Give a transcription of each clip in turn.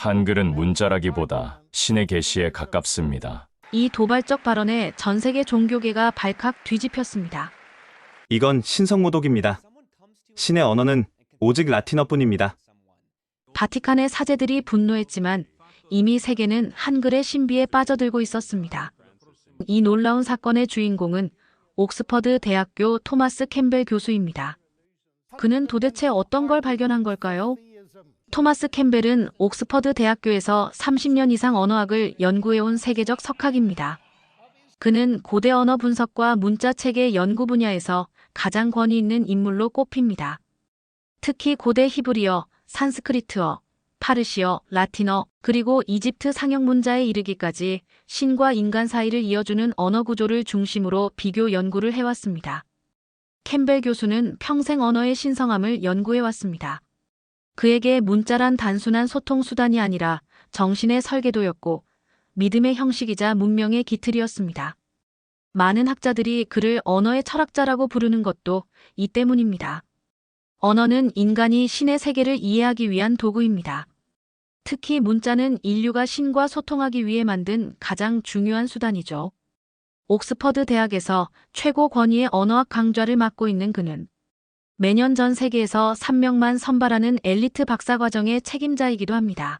한글은 문자라기보다 신의 계시에 가깝습니다. 이 도발적 발언에 전 세계 종교계가 발칵 뒤집혔습니다. 이건 신성모독입니다. 신의 언어는 오직 라틴어뿐입니다. 바티칸의 사제들이 분노했지만 이미 세계는 한글의 신비에 빠져들고 있었습니다. 이 놀라운 사건의 주인공은 옥스퍼드 대학교 토마스 캠벨 교수입니다. 그는 도대체 어떤 걸 발견한 걸까요? 토마스 캠벨은 옥스퍼드 대학교에서 30년 이상 언어학을 연구해온 세계적 석학입니다. 그는 고대 언어 분석과 문자 체계 연구 분야에서 가장 권위 있는 인물로 꼽힙니다. 특히 고대 히브리어, 산스크리트어, 파르시어, 라틴어, 그리고 이집트 상형 문자에 이르기까지 신과 인간 사이를 이어주는 언어 구조를 중심으로 비교 연구를 해왔습니다. 캠벨 교수는 평생 언어의 신성함을 연구해왔습니다. 그에게 문자란 단순한 소통 수단이 아니라 정신의 설계도였고 믿음의 형식이자 문명의 기틀이었습니다. 많은 학자들이 그를 언어의 철학자라고 부르는 것도 이 때문입니다. 언어는 인간이 신의 세계를 이해하기 위한 도구입니다. 특히 문자는 인류가 신과 소통하기 위해 만든 가장 중요한 수단이죠. 옥스퍼드 대학에서 최고 권위의 언어학 강좌를 맡고 있는 그는 매년 전 세계에서 3명만 선발하는 엘리트 박사과정의 책임자이기도 합니다.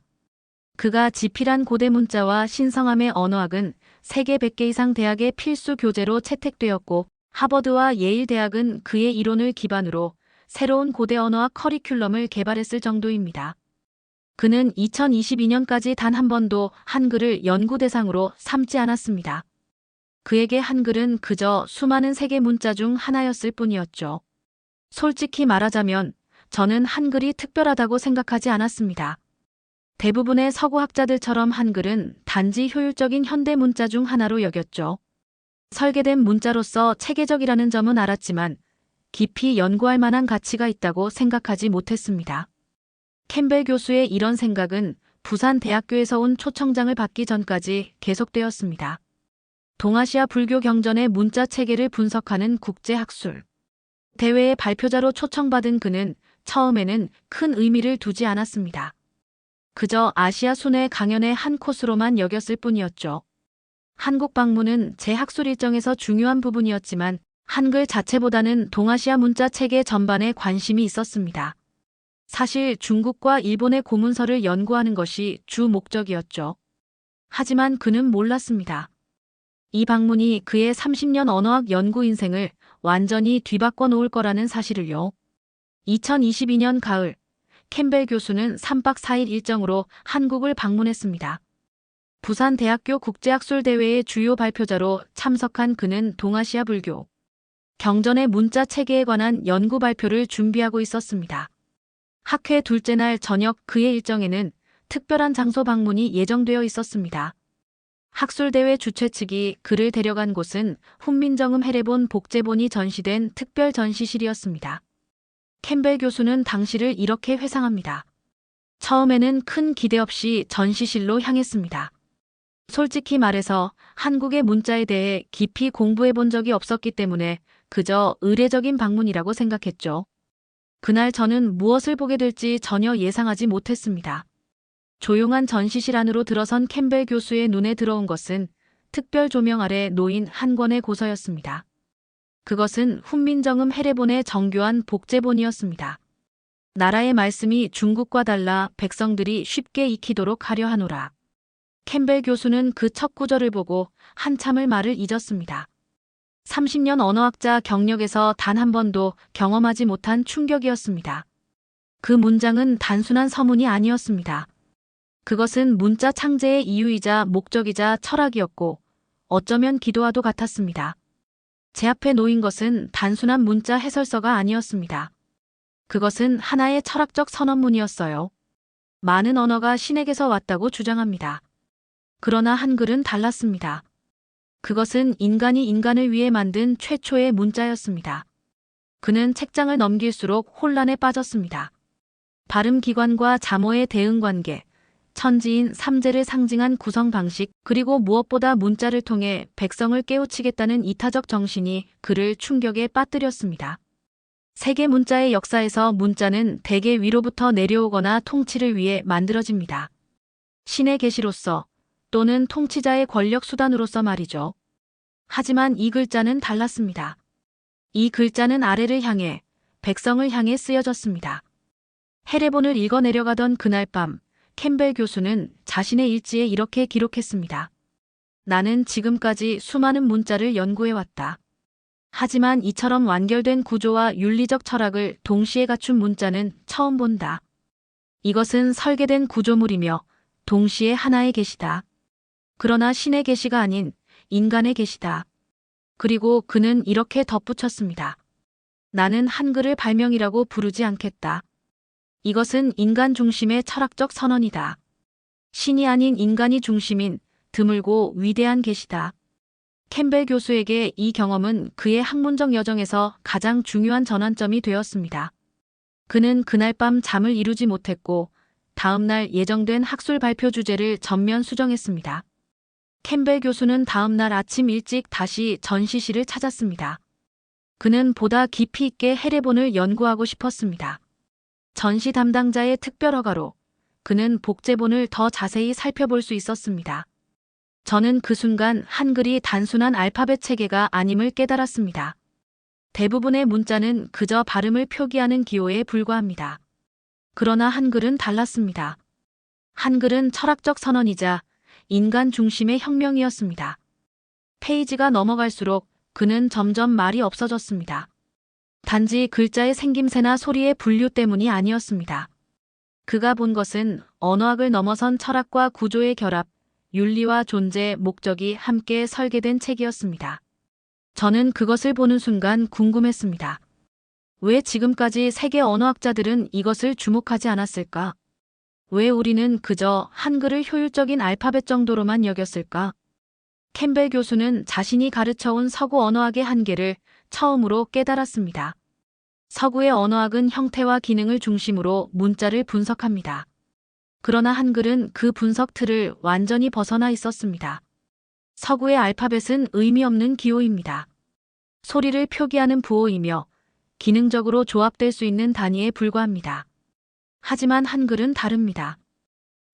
그가 집필한 고대 문자와 신성함의 언어학은 세계 100개 이상 대학의 필수 교재로 채택되었고 하버드와 예일 대학은 그의 이론을 기반으로 새로운 고대 언어학 커리큘럼을 개발했을 정도입니다. 그는 2022년까지 단 한 번도 한글을 연구 대상으로 삼지 않았습니다. 그에게 한글은 그저 수많은 세계 문자 중 하나였을 뿐이었죠. 솔직히 말하자면 저는 한글이 특별하다고 생각하지 않았습니다. 대부분의 서구 학자들처럼 한글은 단지 효율적인 현대 문자 중 하나로 여겼죠. 설계된 문자로서 체계적이라는 점은 알았지만 깊이 연구할 만한 가치가 있다고 생각하지 못했습니다. 캠벨 교수의 이런 생각은 부산 대학교에서 온 초청장을 받기 전까지 계속되었습니다. 동아시아 불교 경전의 문자 체계를 분석하는 국제학술 대회의 발표자로 초청받은 그는 처음에는 큰 의미를 두지 않았습니다. 그저 아시아 순회 강연의 한 코스로만 여겼을 뿐이었죠. 한국 방문은 제 학술 일정에서 중요한 부분이었지만 한글 자체보다는 동아시아 문자 체계 전반에 관심이 있었습니다. 사실 중국과 일본의 고문서를 연구하는 것이 주 목적이었죠. 하지만 그는 몰랐습니다. 이 방문이 그의 30년 언어학 연구 인생을 완전히 뒤바꿔 놓을 거라는 사실을요. 2022년 가을, 캠벨 교수는 3박 4일 일정으로 한국을 방문했습니다. 부산대학교 국제학술대회의 주요 발표자로 참석한 그는 동아시아 불교 경전의 문자 체계에 관한 연구 발표를 준비하고 있었습니다. 학회 둘째 날 저녁 그의 일정에는 특별한 장소 방문이 예정되어 있었습니다. 학술대회 주최 측이 그를 데려간 곳은 훈민정음 해례본 복제본이 전시된 특별 전시실이었습니다. 캠벨 교수는 당시를 이렇게 회상합니다. 처음에는 큰 기대 없이 전시실로 향했습니다. 솔직히 말해서 한국의 문자에 대해 깊이 공부해 본 적이 없었기 때문에 그저 의례적인 방문이라고 생각했죠. 그날 저는 무엇을 보게 될지 전혀 예상하지 못했습니다. 조용한 전시실 안으로 들어선 캠벨 교수의 눈에 들어온 것은 특별 조명 아래 놓인 한 권의 고서였습니다. 그것은 훈민정음 해례본의 정교한 복제본이었습니다. 나라의 말씀이 중국과 달라 백성들이 쉽게 익히도록 하려 하노라. 캠벨 교수는 그 첫 구절을 보고 한참을 말을 잊었습니다. 30년 언어학자 경력에서 단 한 번도 경험하지 못한 충격이었습니다. 그 문장은 단순한 서문이 아니었습니다. 그것은 문자 창제의 이유이자 목적이자 철학이었고 어쩌면 기도와도 같았습니다. 제 앞에 놓인 것은 단순한 문자 해설서가 아니었습니다. 그것은 하나의 철학적 선언문이었어요. 많은 언어가 신에게서 왔다고 주장합니다. 그러나 한글은 달랐습니다. 그것은 인간이 인간을 위해 만든 최초의 문자였습니다. 그는 책장을 넘길수록 혼란에 빠졌습니다. 발음기관과 자모의 대응관계, 천지인 삼재를 상징한 구성 방식, 그리고 무엇보다 문자를 통해 백성을 깨우치겠다는 이타적 정신이 그를 충격에 빠뜨렸습니다. 세계 문자의 역사에서 문자는 대개 위로부터 내려오거나 통치를 위해 만들어집니다. 신의 계시로서 또는 통치자의 권력 수단으로서 말이죠. 하지만 이 글자는 달랐습니다. 이 글자는 아래를 향해, 백성을 향해 쓰여졌습니다. 헤레본을 읽어 내려가던 그날 밤, 캠벨 교수는 자신의 일지에 이렇게 기록했습니다. 나는 지금까지 수많은 문자를 연구해왔다. 하지만 이처럼 완결된 구조와 윤리적 철학을 동시에 갖춘 문자는 처음 본다. 이것은 설계된 구조물이며 동시에 하나의 계시다. 그러나 신의 계시가 아닌 인간의 계시다. 그리고 그는 이렇게 덧붙였습니다. 나는 한글을 발명이라고 부르지 않겠다. 이것은 인간 중심의 철학적 선언이다. 신이 아닌 인간이 중심인 드물고 위대한 계시다. 캠벨 교수에게 이 경험은 그의 학문적 여정에서 가장 중요한 전환점이 되었습니다. 그는 그날 밤 잠을 이루지 못했고 다음 날 예정된 학술 발표 주제를 전면 수정했습니다. 캠벨 교수는 다음 날 아침 일찍 다시 전시실을 찾았습니다. 그는 보다 깊이 있게 헤레본을 연구하고 싶었습니다. 전시 담당자의 특별 허가로 그는 복제본을 더 자세히 살펴볼 수 있었습니다. 저는 그 순간 한글이 단순한 알파벳 체계가 아님을 깨달았습니다. 대부분의 문자는 그저 발음을 표기하는 기호에 불과합니다. 그러나 한글은 달랐습니다. 한글은 철학적 선언이자 인간 중심의 혁명이었습니다. 페이지가 넘어갈수록 그는 점점 말이 없어졌습니다. 단지 글자의 생김새나 소리의 분류 때문이 아니었습니다. 그가 본 것은 언어학을 넘어선 철학과 구조의 결합, 윤리와 존재, 목적이 함께 설계된 책이었습니다. 저는 그것을 보는 순간 궁금했습니다. 왜 지금까지 세계 언어학자들은 이것을 주목하지 않았을까? 왜 우리는 그저 한글을 효율적인 알파벳 정도로만 여겼을까? 캠벨 교수는 자신이 가르쳐온 서구 언어학의 한계를 처음으로 깨달았습니다. 서구의 언어학은 형태와 기능을 중심으로 문자를 분석합니다. 그러나 한글은 그 분석 틀을 완전히 벗어나 있었습니다. 서구의 알파벳은 의미 없는 기호입니다. 소리를 표기하는 부호이며 기능적으로 조합될 수 있는 단위에 불과합니다. 하지만 한글은 다릅니다.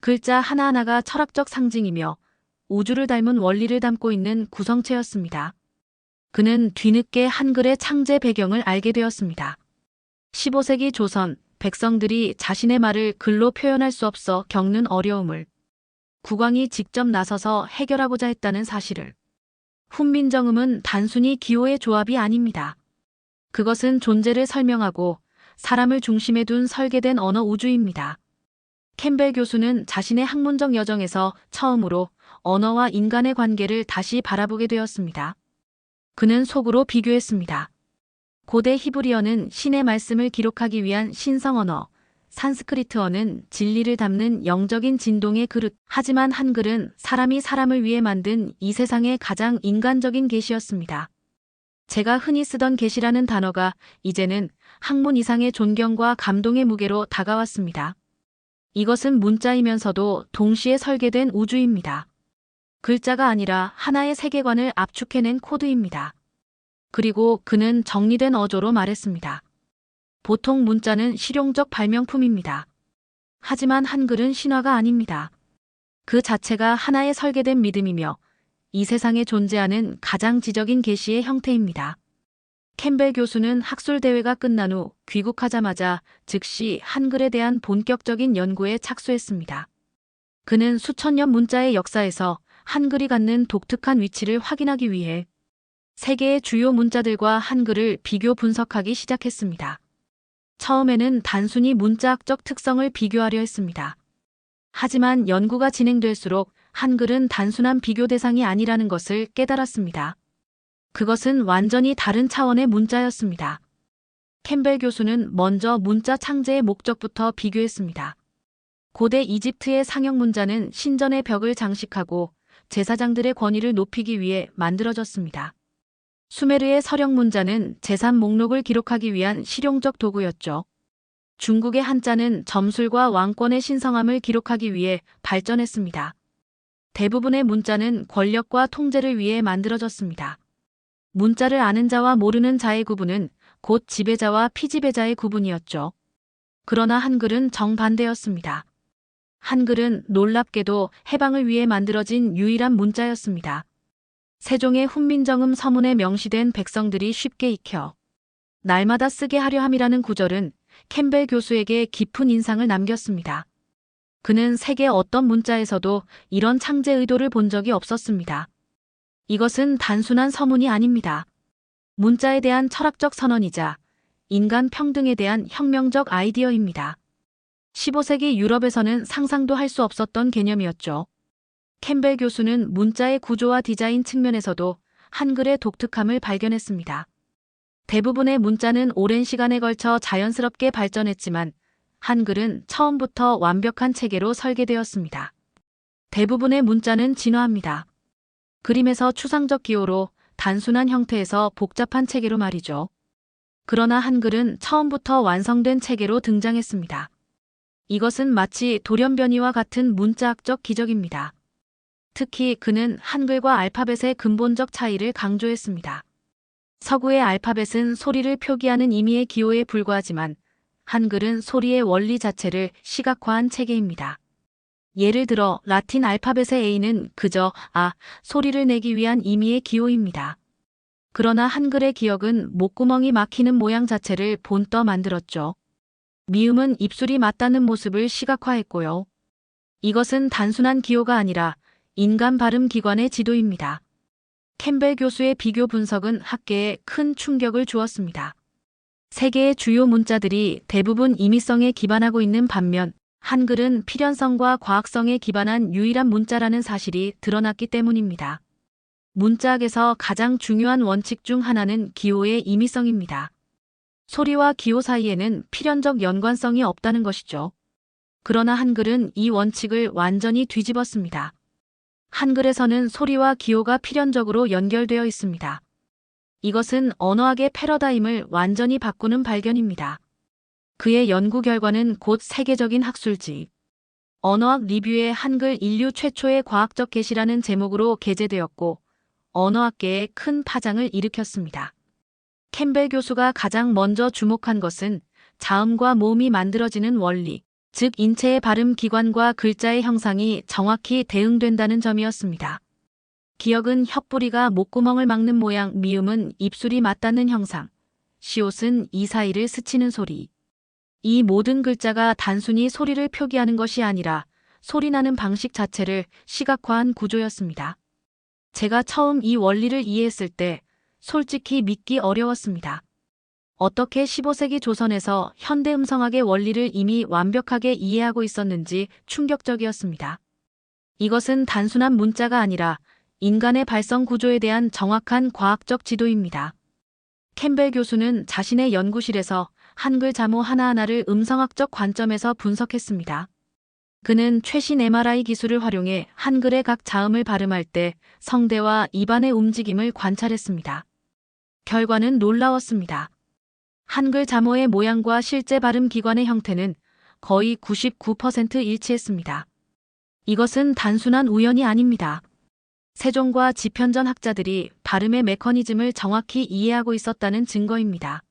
글자 하나하나가 철학적 상징이며 우주를 닮은 원리를 담고 있는 구성체였습니다. 그는 뒤늦게 한글의 창제 배경을 알게 되었습니다. 15세기 조선 백성들이 자신의 말을 글로 표현할 수 없어 겪는 어려움을 국왕이 직접 나서서 해결하고자 했다는 사실을. 훈민정음은 단순히 기호의 조합이 아닙니다. 그것은 존재를 설명하고 사람을 중심에 둔 설계된 언어 우주입니다. 캠벨 교수는 자신의 학문적 여정에서 처음으로 언어와 인간의 관계를 다시 바라보게 되었습니다. 그는 속으로 비교했습니다. 고대 히브리어는 신의 말씀을 기록하기 위한 신성 언어, 산스크리트어는 진리를 담는 영적인 진동의 그릇, 하지만 한글은 사람이 사람을 위해 만든 이 세상의 가장 인간적인 계시였습니다. 제가 흔히 쓰던 계시라는 단어가 이제는 학문 이상의 존경과 감동의 무게로 다가왔습니다. 이것은 문자이면서도 동시에 설계된 우주입니다. 글자가 아니라 하나의 세계관을 압축해낸 코드입니다. 그리고 그는 정리된 어조로 말했습니다. 보통 문자는 실용적 발명품입니다. 하지만 한글은 신화가 아닙니다. 그 자체가 하나의 설계된 믿음이며 이 세상에 존재하는 가장 지적인 계시의 형태입니다. 캠벨 교수는 학술 대회가 끝난 후 귀국하자마자 즉시 한글에 대한 본격적인 연구에 착수했습니다. 그는 수천 년 문자의 역사에서 한글이 갖는 독특한 위치를 확인하기 위해 세계의 주요 문자들과 한글을 비교 분석하기 시작했습니다. 처음에는 단순히 문자학적 특성을 비교하려 했습니다. 하지만 연구가 진행될수록 한글은 단순한 비교 대상이 아니라는 것을 깨달았습니다. 그것은 완전히 다른 차원의 문자였습니다. 캠벨 교수는 먼저 문자 창제의 목적부터 비교했습니다. 고대 이집트의 상형 문자는 신전의 벽을 장식하고 제사장들의 권위를 높이기 위해 만들어졌습니다. 수메르의 서령 문자는 재산 목록을 기록하기 위한 실용적 도구였죠. 중국의 한자는 점술과 왕권의 신성함을 기록하기 위해 발전했습니다. 대부분의 문자는 권력과 통제를 위해 만들어졌습니다. 문자를 아는 자와 모르는 자의 구분은 곧 지배자와 피지배자의 구분이었죠. 그러나 한글은 정반대였습니다. 한글은 놀랍게도 해방을 위해 만들어진 유일한 문자였습니다. 세종의 훈민정음 서문에 명시된 백성들이 쉽게 익혀 날마다 쓰게 하려 함이라는 구절은 캠벨 교수에게 깊은 인상을 남겼습니다. 그는 세계 어떤 문자에서도 이런 창제 의도를 본 적이 없었습니다. 이것은 단순한 서문이 아닙니다. 문자에 대한 철학적 선언이자 인간 평등에 대한 혁명적 아이디어입니다. 15세기 유럽에서는 상상도 할 수 없었던 개념이었죠. 캠벨 교수는 문자의 구조와 디자인 측면에서도 한글의 독특함을 발견했습니다. 대부분의 문자는 오랜 시간에 걸쳐 자연스럽게 발전했지만 한글은 처음부터 완벽한 체계로 설계되었습니다. 대부분의 문자는 진화합니다. 그림에서 추상적 기호로 단순한 형태에서 복잡한 체계로 말이죠. 그러나 한글은 처음부터 완성된 체계로 등장했습니다. 이것은 마치 돌연변이와 같은 문자학적 기적입니다. 특히 그는 한글과 알파벳의 근본적 차이를 강조했습니다. 서구의 알파벳은 소리를 표기하는 임의의 기호에 불과하지만 한글은 소리의 원리 자체를 시각화한 체계입니다. 예를 들어 라틴 알파벳의 A는 그저 소리를 내기 위한 임의의 기호입니다. 그러나 한글의 기역은 목구멍이 막히는 모양 자체를 본떠 만들었죠. 미음은 입술이 맞닿는 모습을 시각화했고요. 이것은 단순한 기호가 아니라 인간 발음 기관의 지도입니다. 캠벨 교수의 비교 분석은 학계에 큰 충격을 주었습니다. 세계의 주요 문자들이 대부분 임의성에 기반하고 있는 반면 한글은 필연성과 과학성에 기반한 유일한 문자라는 사실이 드러났기 때문입니다. 문자학에서 가장 중요한 원칙 중 하나는 기호의 임의성입니다. 소리와 기호 사이에는 필연적 연관성이 없다는 것이죠. 그러나 한글은 이 원칙을 완전히 뒤집었습니다. 한글에서는 소리와 기호가 필연적으로 연결되어 있습니다. 이것은 언어학의 패러다임을 완전히 바꾸는 발견입니다. 그의 연구 결과는 곧 세계적인 학술지 언어학 리뷰의 한글 인류 최초의 과학적 계시라는 제목으로 게재되었고 언어학계에 큰 파장을 일으켰습니다. 캠벨 교수가 가장 먼저 주목한 것은 자음과 모음이 만들어지는 원리, 즉 인체의 발음 기관과 글자의 형상이 정확히 대응된다는 점이었습니다. 기역은 혓뿌리가 목구멍을 막는 모양, 미음은 입술이 맞닿는 형상, 시옷은 이 사이를 스치는 소리. 이 모든 글자가 단순히 소리를 표기하는 것이 아니라 소리나는 방식 자체를 시각화한 구조였습니다. 제가 처음 이 원리를 이해했을 때 솔직히 믿기 어려웠습니다. 어떻게 15세기 조선에서 현대 음성학의 원리를 이미 완벽하게 이해하고 있었는지 충격적이었습니다. 이것은 단순한 문자가 아니라 인간의 발성 구조에 대한 정확한 과학적 지도입니다. 캠벨 교수는 자신의 연구실에서 한글 자모 하나하나를 음성학적 관점에서 분석했습니다. 그는 최신 MRI 기술을 활용해 한글의 각 자음을 발음할 때 성대와 입안의 움직임을 관찰했습니다. 결과는 놀라웠습니다. 한글 자모의 모양과 실제 발음 기관의 형태는 거의 99% 일치했습니다. 이것은 단순한 우연이 아닙니다. 세종과 지편전 학자들이 발음의 메커니즘을 정확히 이해하고 있었다는 증거입니다.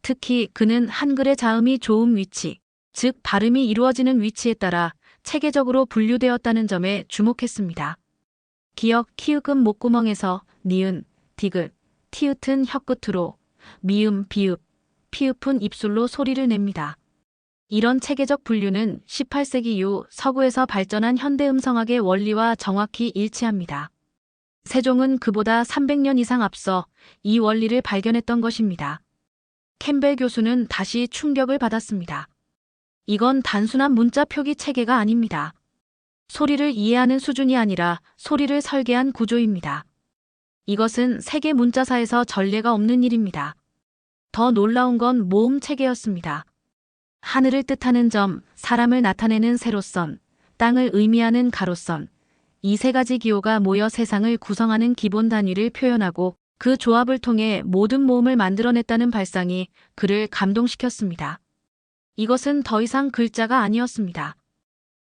특히 그는 한글의 자음이 조음 위치, 즉 발음이 이루어지는 위치에 따라 체계적으로 분류되었다는 점에 주목했습니다. 기역, 키읔은 목구멍에서, 니은, 디귿, 티읕은 혀끝으로, 미음, 비읍, 피읍은 입술로 소리를 냅니다. 이런 체계적 분류는 18세기 이후 서구에서 발전한 현대 음성학의 원리와 정확히 일치합니다. 세종은 그보다 300년 이상 앞서 이 원리를 발견했던 것입니다. 캠벨 교수는 다시 충격을 받았습니다. 이건 단순한 문자 표기 체계가 아닙니다. 소리를 이해하는 수준이 아니라 소리를 설계한 구조입니다. 이것은 세계 문자사에서 전례가 없는 일입니다. 더 놀라운 건 모음 체계였습니다. 하늘을 뜻하는 점, 사람을 나타내는 세로선, 땅을 의미하는 가로선, 이 세 가지 기호가 모여 세상을 구성하는 기본 단위를 표현하고 그 조합을 통해 모든 모음을 만들어냈다는 발상이 그를 감동시켰습니다. 이것은 더 이상 글자가 아니었습니다.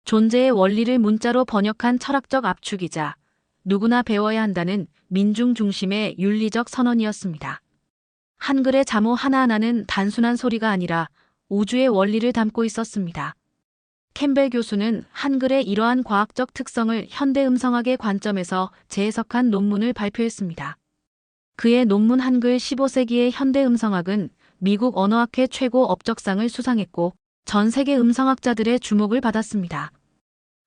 존재의 원리를 문자로 번역한 철학적 압축이자 누구나 배워야 한다는 민중 중심의 윤리적 선언이었습니다. 한글의 자모 하나하나는 단순한 소리가 아니라 우주의 원리를 담고 있었습니다. 캠벨 교수는 한글의 이러한 과학적 특성을 현대 음성학의 관점에서 재해석한 논문을 발표했습니다. 그의 논문 한글 15세기의 현대 음성학은 미국 언어학회 최고 업적상을 수상했고 전 세계 음성학자들의 주목을 받았습니다.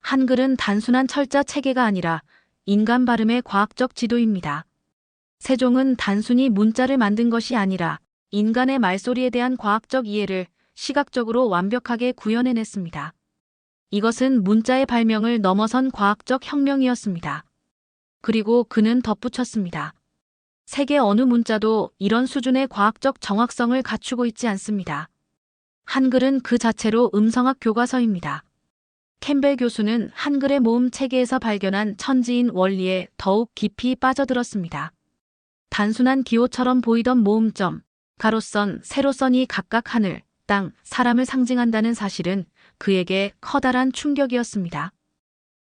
한글은 단순한 철자 체계가 아니라 인간 발음의 과학적 지도입니다. 세종은 단순히 문자를 만든 것이 아니라 인간의 말소리에 대한 과학적 이해를 시각적으로 완벽하게 구현해냈습니다. 이것은 문자의 발명을 넘어선 과학적 혁명이었습니다. 그리고 그는 덧붙였습니다. 세계 어느 문자도 이런 수준의 과학적 정확성을 갖추고 있지 않습니다. 한글은 그 자체로 음성학 교과서입니다. 캠벨 교수는 한글의 모음 체계에서 발견한 천지인 원리에 더욱 깊이 빠져들었습니다. 단순한 기호처럼 보이던 모음점, 가로선, 세로선이 각각 하늘, 땅, 사람을 상징한다는 사실은 그에게 커다란 충격이었습니다.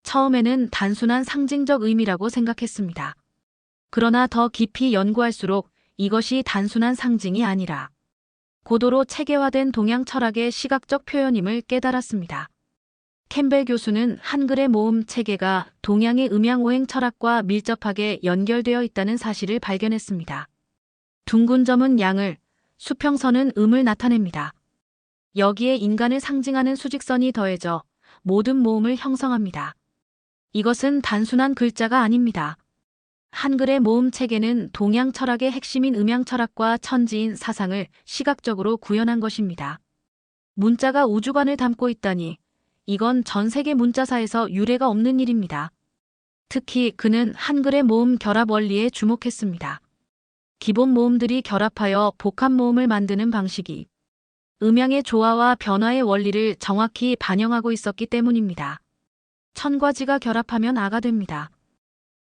처음에는 단순한 상징적 의미라고 생각했습니다. 그러나 더 깊이 연구할수록 이것이 단순한 상징이 아니라 고도로 체계화된 동양 철학의 시각적 표현임을 깨달았습니다. 캠벨 교수는 한글의 모음 체계가 동양의 음양오행 철학과 밀접하게 연결되어 있다는 사실을 발견했습니다. 둥근 점은 양을, 수평선은 음을 나타냅니다. 여기에 인간을 상징하는 수직선이 더해져 모든 모음을 형성합니다. 이것은 단순한 글자가 아닙니다. 한글의 모음 체계는 동양 철학의 핵심인 음양 철학과 천지인 사상을 시각적으로 구현한 것입니다. 문자가 우주관을 담고 있다니 이건 전 세계 문자사에서 유례가 없는 일입니다. 특히 그는 한글의 모음 결합 원리에 주목했습니다. 기본 모음들이 결합하여 복합 모음을 만드는 방식이 음양의 조화와 변화의 원리를 정확히 반영하고 있었기 때문입니다. 천과 지가 결합하면 아가 됩니다.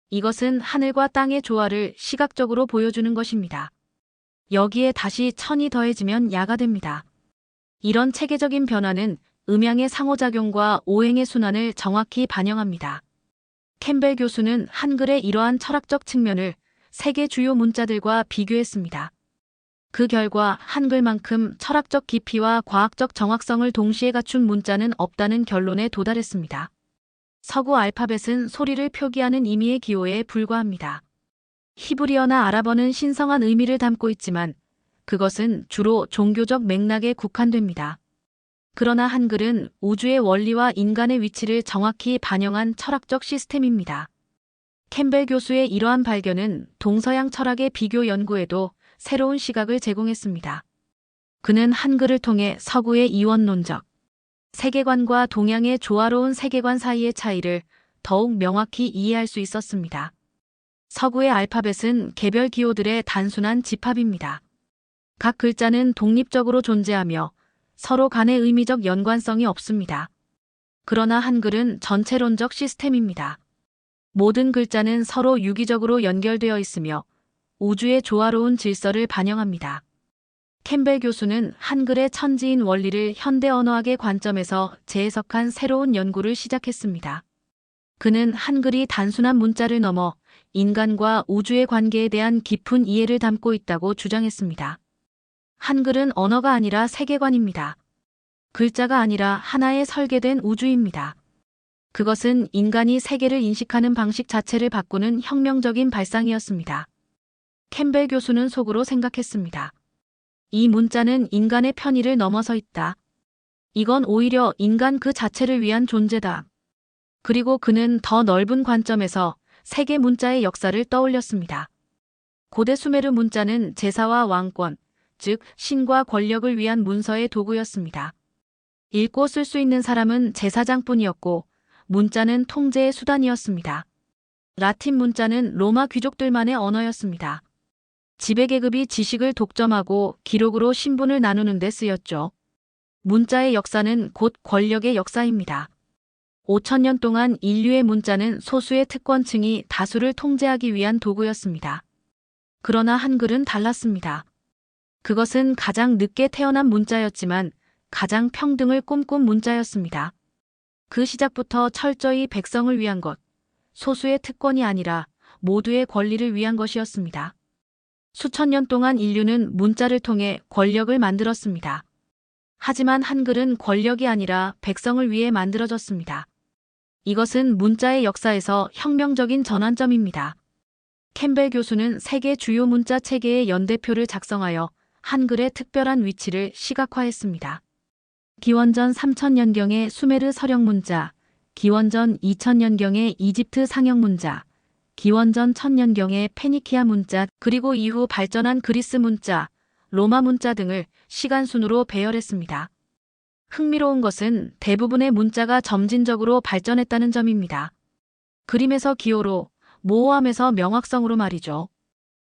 이것은 하늘과 땅의 조화를 시각적으로 보여주는 것입니다. 여기에 다시 천이 더해지면 야가 됩니다. 이런 체계적인 변화는 음양의 상호작용과 오행의 순환을 정확히 반영합니다. 캠벨 교수는 한글의 이러한 철학적 측면을 세계 주요 문자들과 비교했습니다. 그 결과 한글만큼 철학적 깊이와 과학적 정확성을 동시에 갖춘 문자는 없다는 결론에 도달했습니다. 서구 알파벳은 소리를 표기하는 임의의 기호에 불과합니다. 히브리어나 아랍어는 신성한 의미를 담고 있지만 그것은 주로 종교적 맥락에 국한됩니다. 그러나 한글은 우주의 원리와 인간의 위치를 정확히 반영한 철학적 시스템입니다. 캠벨 교수의 이러한 발견은 동서양 철학의 비교 연구에도 새로운 시각을 제공했습니다. 그는 한글을 통해 서구의 이원론적 세계관과 동양의 조화로운 세계관 사이의 차이를 더욱 명확히 이해할 수 있었습니다. 서구의 알파벳은 개별 기호들의 단순한 집합입니다. 각 글자는 독립적으로 존재하며 서로 간의 의미적 연관성이 없습니다. 그러나 한글은 전체론적 시스템입니다. 모든 글자는 서로 유기적으로 연결되어 있으며 우주의 조화로운 질서를 반영합니다. 캠벨 교수는 한글의 천지인 원리를 현대 언어학의 관점에서 재해석한 새로운 연구를 시작했습니다. 그는 한글이 단순한 문자를 넘어 인간과 우주의 관계에 대한 깊은 이해를 담고 있다고 주장했습니다. 한글은 언어가 아니라 세계관입니다. 글자가 아니라 하나의 설계된 우주입니다. 그것은 인간이 세계를 인식하는 방식 자체를 바꾸는 혁명적인 발상이었습니다. 캠벨 교수는 속으로 생각했습니다. 이 문자는 인간의 편의를 넘어서 있다. 이건 오히려 인간 그 자체를 위한 존재다. 그리고 그는 더 넓은 관점에서 세계 문자의 역사를 떠올렸습니다. 고대 수메르 문자는 제사와 왕권, 즉 신과 권력을 위한 문서의 도구였습니다. 읽고 쓸 수 있는 사람은 제사장뿐이었고 문자는 통제의 수단이었습니다. 라틴 문자는 로마 귀족들만의 언어였습니다. 지배계급이 지식을 독점하고 기록으로 신분을 나누는 데 쓰였죠. 문자의 역사는 곧 권력의 역사입니다. 5,000년 동안 인류의 문자는 소수의 특권층이 다수를 통제하기 위한 도구였습니다. 그러나 한글은 달랐습니다. 그것은 가장 늦게 태어난 문자였지만 가장 평등을 꿈꾼 문자였습니다. 그 시작부터 철저히 백성을 위한 것, 소수의 특권이 아니라 모두의 권리를 위한 것이었습니다. 수천 년 동안 인류는 문자를 통해 권력을 만들었습니다. 하지만 한글은 권력이 아니라 백성을 위해 만들어졌습니다. 이것은 문자의 역사에서 혁명적인 전환점입니다. 캠벨 교수는 세계 주요 문자 체계의 연대표를 작성하여 한글의 특별한 위치를 시각화했습니다. 기원전 3000년경의 수메르 서령 문자, 기원전 2000년경의 이집트 상형 문자, 기원전 1000년경의 페니키아 문자, 그리고 이후 발전한 그리스 문자, 로마 문자 등을 시간순으로 배열했습니다. 흥미로운 것은 대부분의 문자가 점진적으로 발전했다는 점입니다. 그림에서 기호로, 모호함에서 명확성으로 말이죠.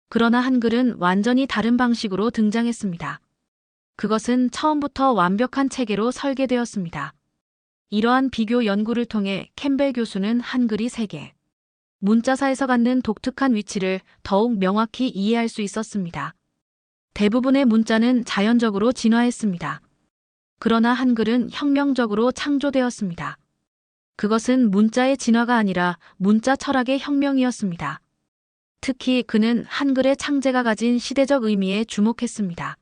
그러나 한글은 완전히 다른 방식으로 등장했습니다. 그것은 처음부터 완벽한 체계로 설계되었습니다. 이러한 비교 연구를 통해 캠벨 교수는 한글이 세계 문자사에서 갖는 독특한 위치를 더욱 명확히 이해할 수 있었습니다. 대부분의 문자는 자연적으로 진화했습니다. 그러나 한글은 혁명적으로 창조되었습니다. 그것은 문자의 진화가 아니라 문자 철학의 혁명이었습니다. 특히 그는 한글의 창제가 가진 시대적 의미에 주목했습니다.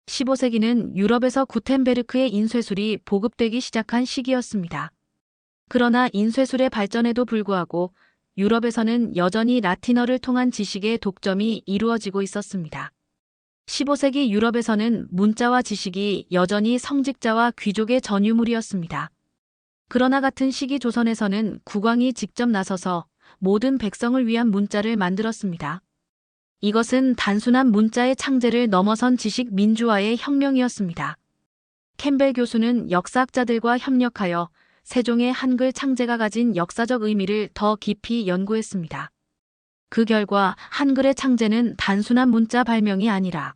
15세기는 유럽에서 구텐베르크의 인쇄술이 보급되기 시작한 시기였습니다. 그러나 인쇄술의 발전에도 불구하고 유럽에서는 여전히 라틴어를 통한 지식의 독점이 이루어지고 있었습니다. 15세기 유럽에서는 문자와 지식이 여전히 성직자와 귀족의 전유물이었습니다. 그러나 같은 시기 조선에서는 국왕이 직접 나서서 모든 백성을 위한 문자를 만들었습니다. 이것은 단순한 문자의 창제를 넘어선 지식 민주화의 혁명이었습니다. 캠벨 교수는 역사학자들과 협력하여 세종의 한글 창제가 가진 역사적 의미를 더 깊이 연구했습니다. 그 결과 한글의 창제는 단순한 문자 발명이 아니라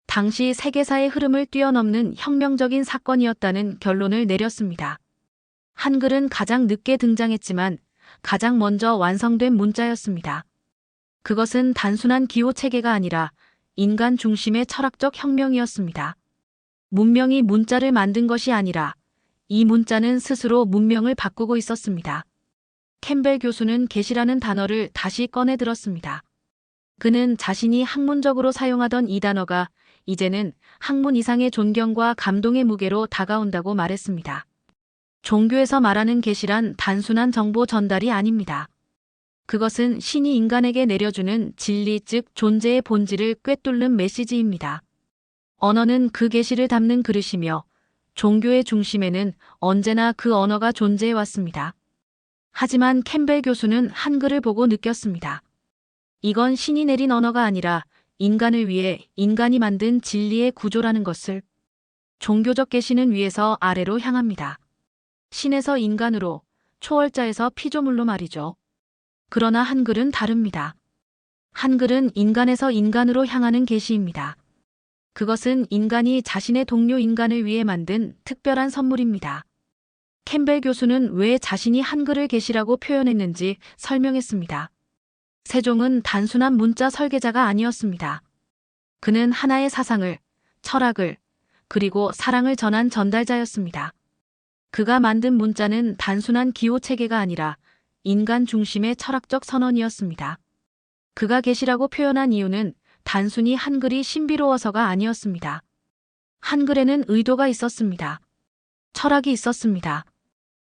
당시 세계사의 흐름을 뛰어넘는 혁명적인 사건이었다는 결론을 내렸습니다. 한글은 가장 늦게 등장했지만 가장 먼저 완성된 문자였습니다. 그것은 단순한 기호 체계가 아니라 인간 중심의 철학적 혁명이었습니다. 문명이 문자를 만든 것이 아니라 이 문자는 스스로 문명을 바꾸고 있었습니다. 캠벨 교수는 계시라는 단어를 다시 꺼내 들었습니다. 그는 자신이 학문적으로 사용하던 이 단어가 이제는 학문 이상의 존경과 감동의 무게로 다가온다고 말했습니다. 종교에서 말하는 계시란 단순한 정보 전달이 아닙니다. 그것은 신이 인간에게 내려주는 진리, 즉 존재의 본질을 꿰뚫는 메시지입니다. 언어는 그 계시를 담는 그릇이며 종교의 중심에는 언제나 그 언어가 존재해 왔습니다. 하지만 캠벨 교수는 한글을 보고 느꼈습니다. 이건 신이 내린 언어가 아니라 인간을 위해 인간이 만든 진리의 구조라는 것을. 종교적 계시는 위에서 아래로 향합니다. 신에서 인간으로, 초월자에서 피조물로 말이죠. 그러나 한글은 다릅니다. 한글은 인간에서 인간으로 향하는 계시입니다. 그것은 인간이 자신의 동료 인간을 위해 만든 특별한 선물입니다. 캠벨 교수는 왜 자신이 한글을 계시라고 표현했는지 설명했습니다. 세종은 단순한 문자 설계자가 아니었습니다. 그는 하나의 사상을, 철학을, 그리고 사랑을 전한 전달자였습니다. 그가 만든 문자는 단순한 기호 체계가 아니라 인간 중심의 철학적 선언이었습니다. 그가 계시라고 표현한 이유는 단순히 한글이 신비로워서가 아니었습니다. 한글에는 의도가 있었습니다. 철학이 있었습니다.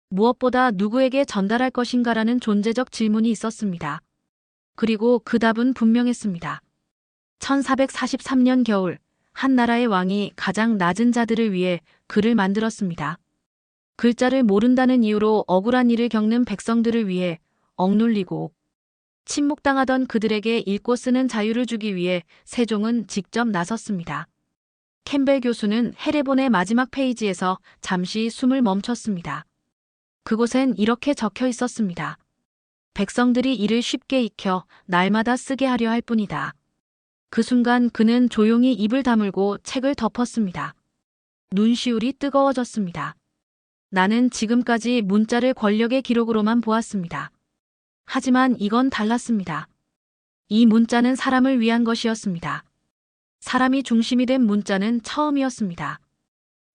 무엇보다 누구에게 전달할 것인가라는 존재적 질문이 있었습니다. 그리고 그 답은 분명했습니다. 1443년 겨울, 한 나라의 왕이 가장 낮은 자들을 위해 글을 만들었습니다. 글자를 모른다는 이유로 억울한 일을 겪는 백성들을 위해 억눌리고 침묵당하던 그들에게 읽고 쓰는 자유를 주기 위해 세종은 직접 나섰습니다. 캠벨 교수는 헤레본의 마지막 페이지에서 잠시 숨을 멈췄습니다. 그곳엔 이렇게 적혀 있었습니다. 백성들이 이를 쉽게 익혀 날마다 쓰게 하려 할 뿐이다. 그 순간 그는 조용히 입을 다물고 책을 덮었습니다. 눈시울이 뜨거워졌습니다. 나는 지금까지 문자를 권력의 기록으로만 보았습니다. 하지만 이건 달랐습니다. 이 문자는 사람을 위한 것이었습니다. 사람이 중심이 된 문자는 처음이었습니다.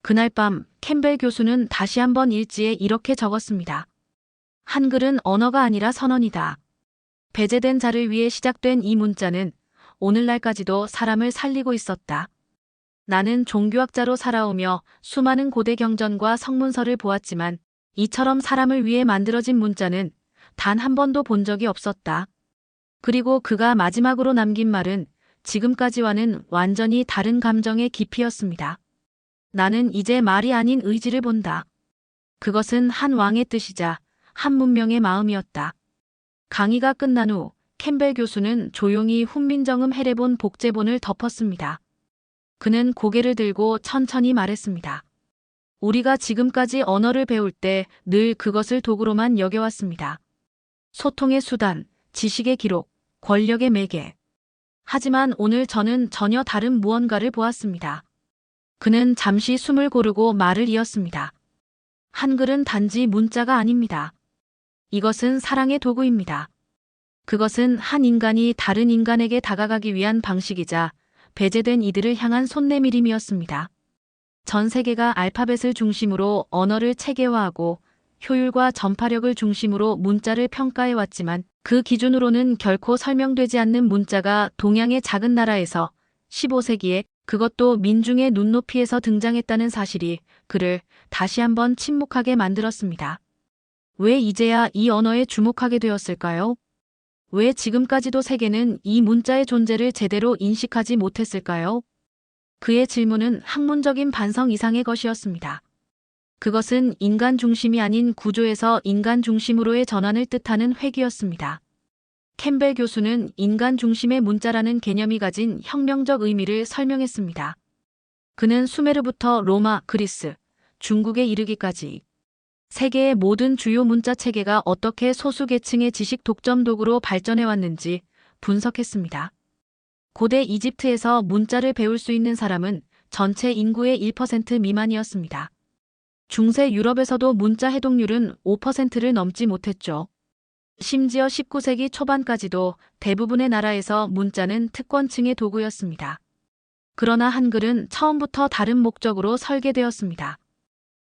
그날 밤 캠벨 교수는 다시 한번 일지에 이렇게 적었습니다. 한글은 언어가 아니라 선언이다. 배제된 자를 위해 시작된 이 문자는 오늘날까지도 사람을 살리고 있었다. 나는 종교학자로 살아오며 수많은 고대 경전과 성문서를 보았지만 이처럼 사람을 위해 만들어진 문자는 단 한 번도 본 적이 없었다. 그리고 그가 마지막으로 남긴 말은 지금까지와는 완전히 다른 감정의 깊이였습니다. 나는 이제 말이 아닌 의지를 본다. 그것은 한 왕의 뜻이자 한 문명의 마음이었다. 강의가 끝난 후 캠벨 교수는 조용히 훈민정음 해례본 복제본을 덮었습니다. 그는 고개를 들고 천천히 말했습니다. 우리가 지금까지 언어를 배울 때 늘 그것을 도구로만 여겨왔습니다. 소통의 수단, 지식의 기록, 권력의 매개. 하지만 오늘 저는 전혀 다른 무언가를 보았습니다. 그는 잠시 숨을 고르고 말을 이었습니다. 한글은 단지 문자가 아닙니다. 이것은 사랑의 도구입니다. 그것은 한 인간이 다른 인간에게 다가가기 위한 방식이자 배제된 이들을 향한 손내밀임이었습니다. 전 세계가 알파벳을 중심으로 언어를 체계화하고 효율과 전파력을 중심으로 문자를 평가해왔지만 그 기준으로는 결코 설명되지 않는 문자가 동양의 작은 나라에서 15세기에 그것도 민중의 눈높이에서 등장했다는 사실이 그를 다시 한번 침묵하게 만들었습니다. 왜 이제야 이 언어에 주목하게 되었을까요? 왜 지금까지도 세계는 이 문자의 존재를 제대로 인식하지 못했을까요? 그의 질문은 학문적인 반성 이상의 것이었습니다. 그것은 인간 중심이 아닌 구조에서 인간 중심으로의 전환을 뜻하는 회귀였습니다. 캠벨 교수는 인간 중심의 문자라는 개념이 가진 혁명적 의미를 설명했습니다. 그는 수메르부터 로마, 그리스, 중국에 이르기까지 세계의 모든 주요 문자 체계가 어떻게 소수 계층의 지식 독점 도구로 발전해왔는지 분석했습니다. 고대 이집트에서 문자를 배울 수 있는 사람은 전체 인구의 1% 미만이었습니다. 중세 유럽에서도 문자 해독률은 5%를 넘지 못했죠. 심지어 19세기 초반까지도 대부분의 나라에서 문자는 특권층의 도구였습니다. 그러나 한글은 처음부터 다른 목적으로 설계되었습니다.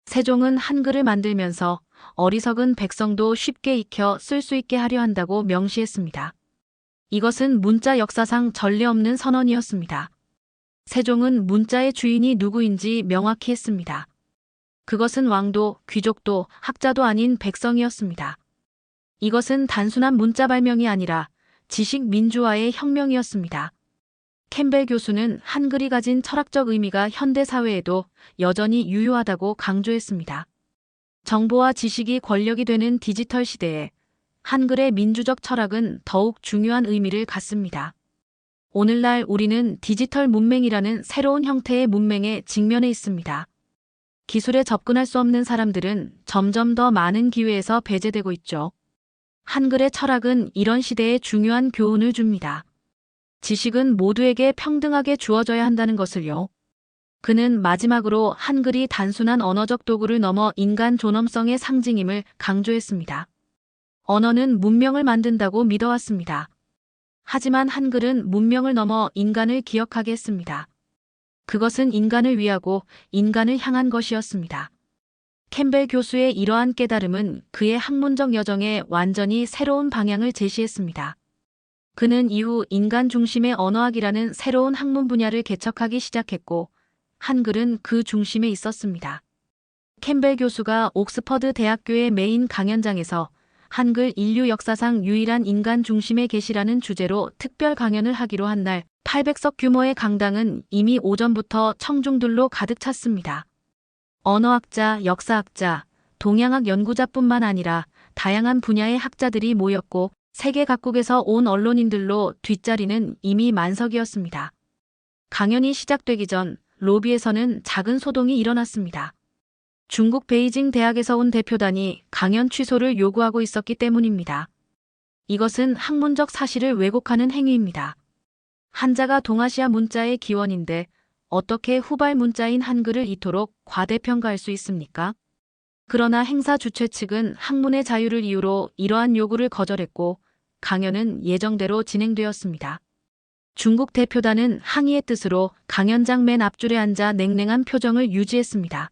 세종은 한글을 만들면서 어리석은 백성도 쉽게 익혀 쓸 수 있게 하려 한다고 명시했습니다. 이것은 문자 역사상 전례 없는 선언이었습니다. 세종은 문자의 주인이 누구인지 명확히 했습니다. 그것은 왕도, 귀족도, 학자도 아닌 백성이었습니다. 이것은 단순한 문자 발명이 아니라 지식 민주화의 혁명이었습니다. 캠벨 교수는 한글이 가진 철학적 의미가 현대 사회에도 여전히 유효하다고 강조했습니다. 정보와 지식이 권력이 되는 디지털 시대에 한글의 민주적 철학은 더욱 중요한 의미를 갖습니다. 오늘날 우리는 디지털 문맹이라는 새로운 형태의 문맹에 직면해 있습니다. 기술에 접근할 수 없는 사람들은 점점 더 많은 기회에서 배제되고 있죠. 한글의 철학은 이런 시대에 중요한 교훈을 줍니다. 지식은 모두에게 평등하게 주어져야 한다는 것을요. 그는 마지막으로 한글이 단순한 언어적 도구를 넘어 인간 존엄성의 상징임을 강조했습니다. 언어는 문명을 만든다고 믿어왔습니다. 하지만 한글은 문명을 넘어 인간을 기억하게 했습니다. 그것은 인간을 위하고 인간을 향한 것이었습니다. 캠벨 교수의 이러한 깨달음은 그의 학문적 여정에 완전히 새로운 방향을 제시했습니다. 그는 이후 인간 중심의 언어학이라는 새로운 학문 분야를 개척하기 시작했고 한글은 그 중심에 있었습니다. 캠벨 교수가 옥스퍼드 대학교의 메인 강연장에서 한글 인류 역사상 유일한 인간 중심의 계시라는 주제로 특별 강연을 하기로 한 날 800석 규모의 강당은 이미 오전부터 청중들로 가득 찼습니다. 언어학자, 역사학자, 동양학 연구자뿐만 아니라 다양한 분야의 학자들이 모였고 세계 각국에서 온 언론인들로 뒷자리는 이미 만석이었습니다. 강연이 시작되기 전 로비에서는 작은 소동이 일어났습니다. 중국 베이징 대학에서 온 대표단이 강연 취소를 요구하고 있었기 때문입니다. 이것은 학문적 사실을 왜곡하는 행위입니다. 한자가 동아시아 문자의 기원인데 어떻게 후발 문자인 한글을 이토록 과대평가할 수 있습니까? 그러나 행사 주최 측은 학문의 자유를 이유로 이러한 요구를 거절했고 강연은 예정대로 진행되었습니다. 중국 대표단은 항의의 뜻으로 강연장 맨 앞줄에 앉아 냉랭한 표정을 유지했습니다.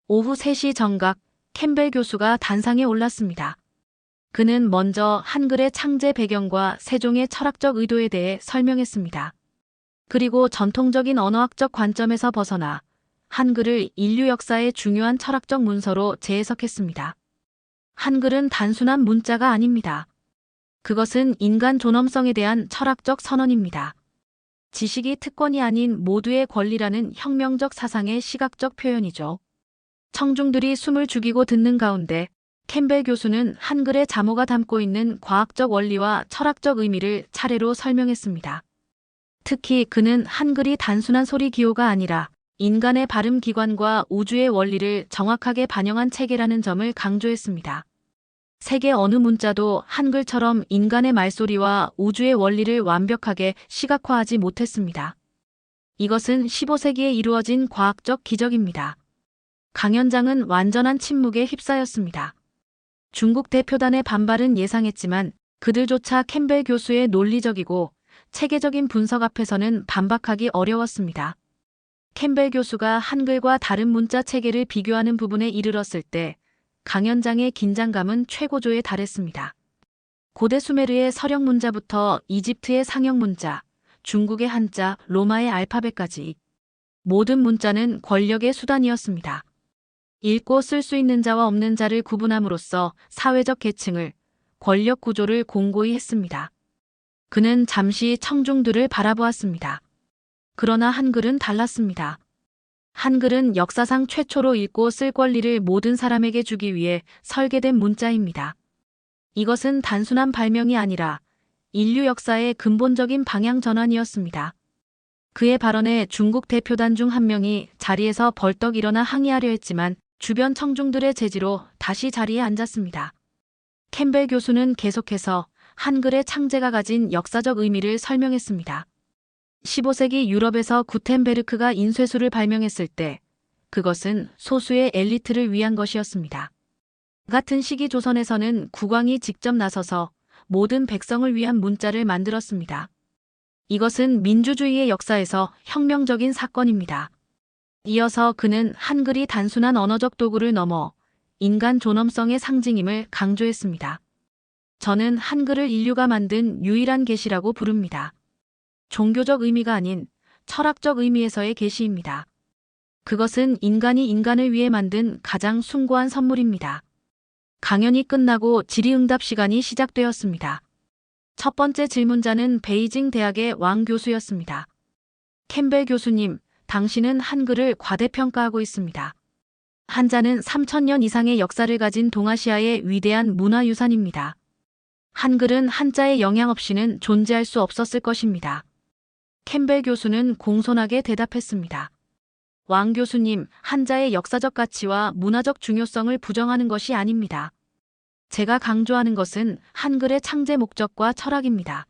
오후 3시 정각 캠벨 교수가 단상에 올랐습니다. 그는 먼저 한글의 창제 배경과 세종의 철학적 의도에 대해 설명했습니다. 그리고 전통적인 언어학적 관점에서 벗어나 한글을 인류 역사의 중요한 철학적 문서로 재해석했습니다. 한글은 단순한 문자가 아닙니다. 그것은 인간 존엄성에 대한 철학적 선언입니다. 지식이 특권이 아닌 모두의 권리라는 혁명적 사상의 시각적 표현이죠. 청중들이 숨을 죽이고 듣는 가운데 캠벨 교수는 한글의 자모가 담고 있는 과학적 원리와 철학적 의미를 차례로 설명했습니다. 특히 그는 한글이 단순한 소리 기호가 아니라 인간의 발음 기관과 우주의 원리를 정확하게 반영한 체계라는 점을 강조했습니다. 세계 어느 문자도 한글처럼 인간의 말소리와 우주의 원리를 완벽하게 시각화하지 못했습니다. 이것은 15세기에 이루어진 과학적 기적입니다. 강연장은 완전한 침묵에 휩싸였습니다. 중국 대표단의 반발은 예상했지만 그들조차 캠벨 교수의 논리적이고 체계적인 분석 앞에서는 반박하기 어려웠습니다. 캠벨 교수가 한글과 다른 문자 체계를 비교하는 부분에 이르렀을 때 강연장의 긴장감은 최고조에 달했습니다. 고대 수메르의 서령 문자부터 이집트의 상형 문자, 중국의 한자, 로마의 알파벳까지 모든 문자는 권력의 수단이었습니다. 읽고 쓸 수 있는 자와 없는 자를 구분함으로써 사회적 계층을, 권력 구조를 공고히 했습니다. 그는 잠시 청중들을 바라보았습니다. 그러나 한글은 달랐습니다. 한글은 역사상 최초로 읽고 쓸 권리를 모든 사람에게 주기 위해 설계된 문자입니다. 이것은 단순한 발명이 아니라 인류 역사의 근본적인 방향 전환이었습니다. 그의 발언에 중국 대표단 중 한 명이 자리에서 벌떡 일어나 항의하려 했지만 주변 청중들의 제지로 다시 자리에 앉았습니다. 캠벨 교수는 계속해서 한글의 창제가 가진 역사적 의미를 설명했습니다. 15세기 유럽에서 구텐베르크가 인쇄술을 발명했을 때 그것은 소수의 엘리트를 위한 것이었습니다. 같은 시기 조선에서는 국왕이 직접 나서서 모든 백성을 위한 문자를 만들었습니다. 이것은 민주주의의 역사에서 혁명적인 사건입니다. 이어서 그는 한글이 단순한 언어적 도구를 넘어 인간 존엄성의 상징임을 강조했습니다. 저는 한글을 인류가 만든 유일한 계시라고 부릅니다. 종교적 의미가 아닌 철학적 의미에서의 계시입니다. 그것은 인간이 인간을 위해 만든 가장 숭고한 선물입니다. 강연이 끝나고 질의응답 시간이 시작되었습니다. 첫 번째 질문자는 베이징 대학의 왕 교수였습니다. 캠벨 교수님, 당신은 한글을 과대평가하고 있습니다. 한자는 3000년 이상의 역사를 가진 동아시아의 위대한 문화유산입니다. 한글은 한자의 영향 없이는 존재할 수 없었을 것입니다. 캠벨 교수는 공손하게 대답했습니다. 왕 교수님, 한자의 역사적 가치와 문화적 중요성을 부정하는 것이 아닙니다. 제가 강조하는 것은 한글의 창제 목적과 철학입니다.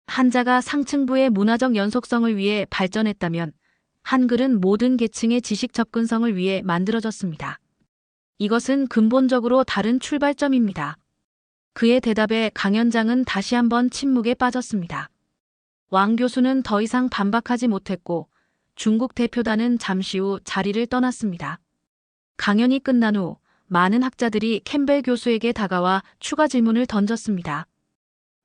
한자가 상층부의 문화적 연속성을 위해 발전했다면 한글은 모든 계층의 지식 접근성을 위해 만들어졌습니다. 이것은 근본적으로 다른 출발점입니다. 그의 대답에 강연장은 다시 한번 침묵에 빠졌습니다. 왕 교수는 더 이상 반박하지 못했고 중국 대표단은 잠시 후 자리를 떠났습니다. 강연이 끝난 후 많은 학자들이 캠벨 교수에게 다가와 추가 질문을 던졌습니다.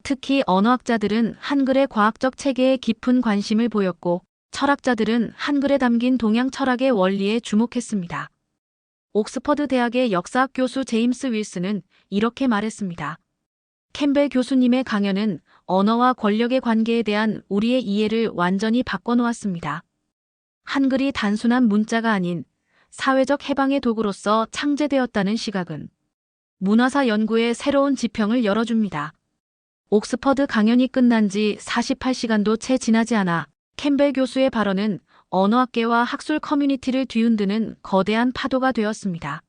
특히 언어학자들은 한글의 과학적 체계에 깊은 관심을 보였고 철학자들은 한글에 담긴 동양 철학의 원리에 주목했습니다. 옥스퍼드 대학의 역사학 교수 제임스 윌슨은 이렇게 말했습니다. 캠벨 교수님의 강연은 언어와 권력의 관계에 대한 우리의 이해를 완전히 바꿔놓았습니다. 한글이 단순한 문자가 아닌 사회적 해방의 도구로서 창제되었다는 시각은 문화사 연구의 새로운 지평을 열어줍니다. 옥스퍼드 강연이 끝난 지 48시간도 채 지나지 않아 캠벨 교수의 발언은 언어학계와 학술 커뮤니티를 뒤흔드는 거대한 파도가 되었습니다.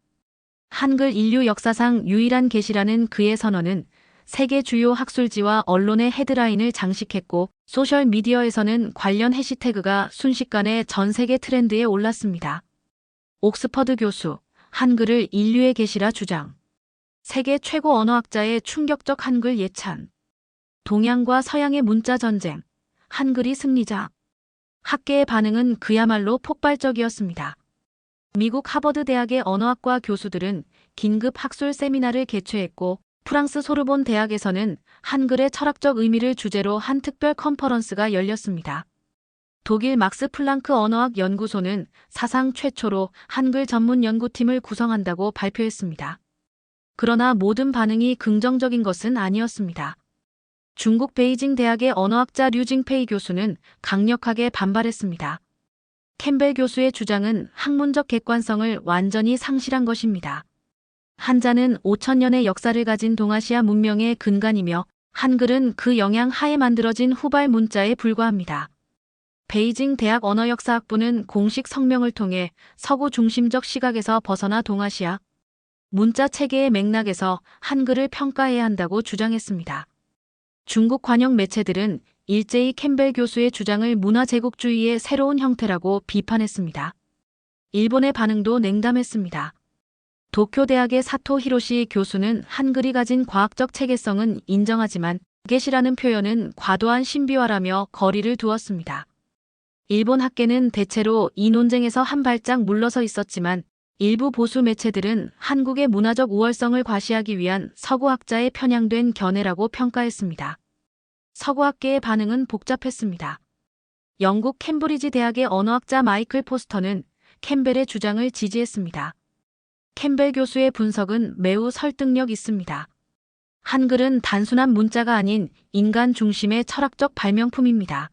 한글 인류 역사상 유일한 계시라는 그의 선언은 세계 주요 학술지와 언론의 헤드라인을 장식했고 소셜미디어에서는 관련 해시태그가 순식간에 전 세계 트렌드에 올랐습니다. 옥스퍼드 교수, 한글을 인류의 계시라 주장. 세계 최고 언어학자의 충격적 한글 예찬. 동양과 서양의 문자 전쟁. 한글이 승리자. 학계의 반응은 그야말로 폭발적이었습니다. 미국 하버드 대학의 언어학과 교수들은 긴급 학술 세미나를 개최했고 프랑스 소르본 대학에서는 한글의 철학적 의미를 주제로 한 특별 컨퍼런스가 열렸습니다. 독일 막스 플랑크 언어학 연구소는 사상 최초로 한글 전문 연구팀을 구성한다고 발표했습니다. 그러나 모든 반응이 긍정적인 것은 아니었습니다. 중국 베이징 대학의 언어학자 류징페이 교수는 강력하게 반발했습니다. 캠벨 교수의 주장은 학문적 객관성을 완전히 상실한 것입니다. 한자는 5,000년의 역사를 가진 동아시아 문명의 근간이며 한글은 그 영향 하에 만들어진 후발 문자에 불과합니다. 베이징 대학 언어역사학부는 공식 성명을 통해 서구 중심적 시각에서 벗어나 동아시아 문자 체계의 맥락에서 한글을 평가해야 한다고 주장했습니다. 중국 관영 매체들은 일제히 캠벨 교수의 주장을 문화제국주의의 새로운 형태라고 비판했습니다. 일본의 반응도 냉담했습니다. 도쿄대학의 사토 히로시 교수는 한글이 가진 과학적 체계성은 인정하지만 계시라는 표현은 과도한 신비화라며 거리를 두었습니다. 일본 학계는 대체로 이 논쟁에서 한 발짝 물러서 있었지만 일부 보수 매체들은 한국의 문화적 우월성을 과시하기 위한 서구학자의 편향된 견해라고 평가했습니다. 서구학계의 반응은 복잡했습니다. 영국 캠브리지 대학의 언어학자 마이클 포스터는 캠벨의 주장을 지지했습니다. 캠벨 교수의 분석은 매우 설득력 있습니다. 한글은 단순한 문자가 아닌 인간 중심의 철학적 발명품입니다.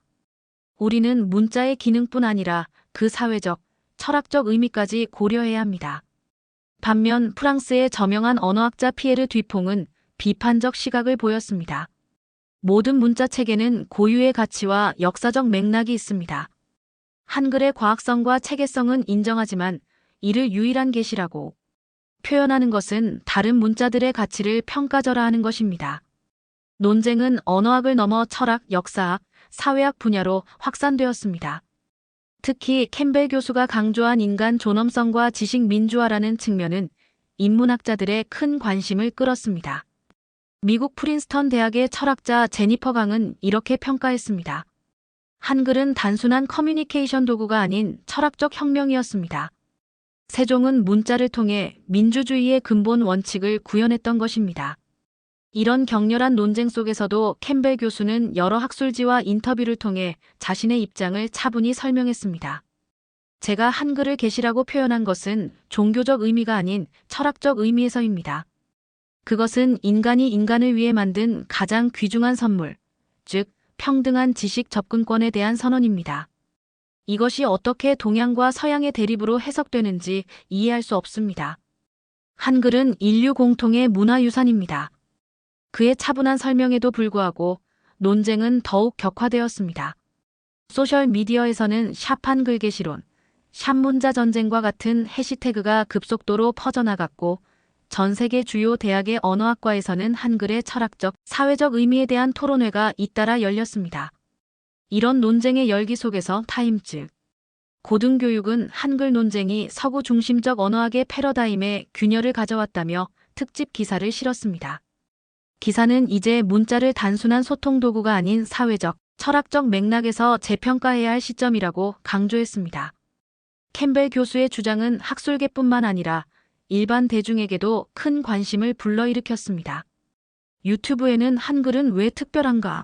우리는 문자의 기능뿐 아니라 그 사회적, 철학적 의미까지 고려해야 합니다. 반면 프랑스의 저명한 언어학자 피에르 듀퐁은 비판적 시각을 보였습니다. 모든 문자 체계는 고유의 가치와 역사적 맥락이 있습니다. 한글의 과학성과 체계성은 인정하지만 이를 유일한 계시라고 표현하는 것은 다른 문자들의 가치를 평가절하하는 것입니다. 논쟁은 언어학을 넘어 철학, 역사학, 사회학 분야로 확산되었습니다. 특히 캠벨 교수가 강조한 인간 존엄성과 지식 민주화라는 측면은 인문학자들의 큰 관심을 끌었습니다. 미국 프린스턴 대학의 철학자 제니퍼 강은 이렇게 평가했습니다. 한글은 단순한 커뮤니케이션 도구가 아닌 철학적 혁명이었습니다. 세종은 문자를 통해 민주주의의 근본 원칙을 구현했던 것입니다. 이런 격렬한 논쟁 속에서도 캠벨 교수는 여러 학술지와 인터뷰를 통해 자신의 입장을 차분히 설명했습니다. 제가 한글을 계시라고 표현한 것은 종교적 의미가 아닌 철학적 의미에서입니다. 그것은 인간이 인간을 위해 만든 가장 귀중한 선물, 즉 평등한 지식 접근권에 대한 선언입니다. 이것이 어떻게 동양과 서양의 대립으로 해석되는지 이해할 수 없습니다. 한글은 인류 공통의 문화유산입니다. 그의 차분한 설명에도 불구하고 논쟁은 더욱 격화되었습니다. 소셜미디어에서는 샵 한글 게시론, 샵 문자 전쟁과 같은 해시태그가 급속도로 퍼져나갔고 전 세계 주요 대학의 언어학과에서는 한글의 철학적, 사회적 의미에 대한 토론회가 잇따라 열렸습니다. 이런 논쟁의 열기 속에서 타임즈 고등교육은 한글 논쟁이 서구 중심적 언어학의 패러다임에 균열을 가져왔다며 특집 기사를 실었습니다. 기사는 이제 문자를 단순한 소통 도구가 아닌 사회적, 철학적 맥락에서 재평가해야 할 시점이라고 강조했습니다. 캠벨 교수의 주장은 학술계뿐만 아니라 일반 대중에게도 큰 관심을 불러일으켰습니다. 유튜브에는 한글은 왜 특별한가?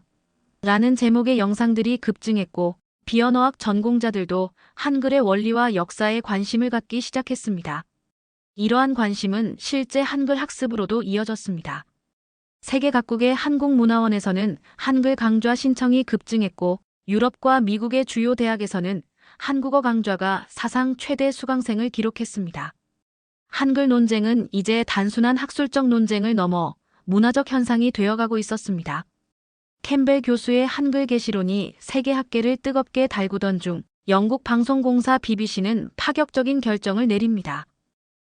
라는 제목의 영상들이 급증했고 비언어학 전공자들도 한글의 원리와 역사에 관심을 갖기 시작했습니다. 이러한 관심은 실제 한글 학습으로도 이어졌습니다. 세계 각국의 한국문화원에서는 한글 강좌 신청이 급증했고 유럽과 미국의 주요 대학에서는 한국어 강좌가 사상 최대 수강생을 기록했습니다. 한글 논쟁은 이제 단순한 학술적 논쟁을 넘어 문화적 현상이 되어가고 있었습니다. 캠벨 교수의 한글 계시론이 세계 학계를 뜨겁게 달구던 중 영국 방송공사 BBC는 파격적인 결정을 내립니다.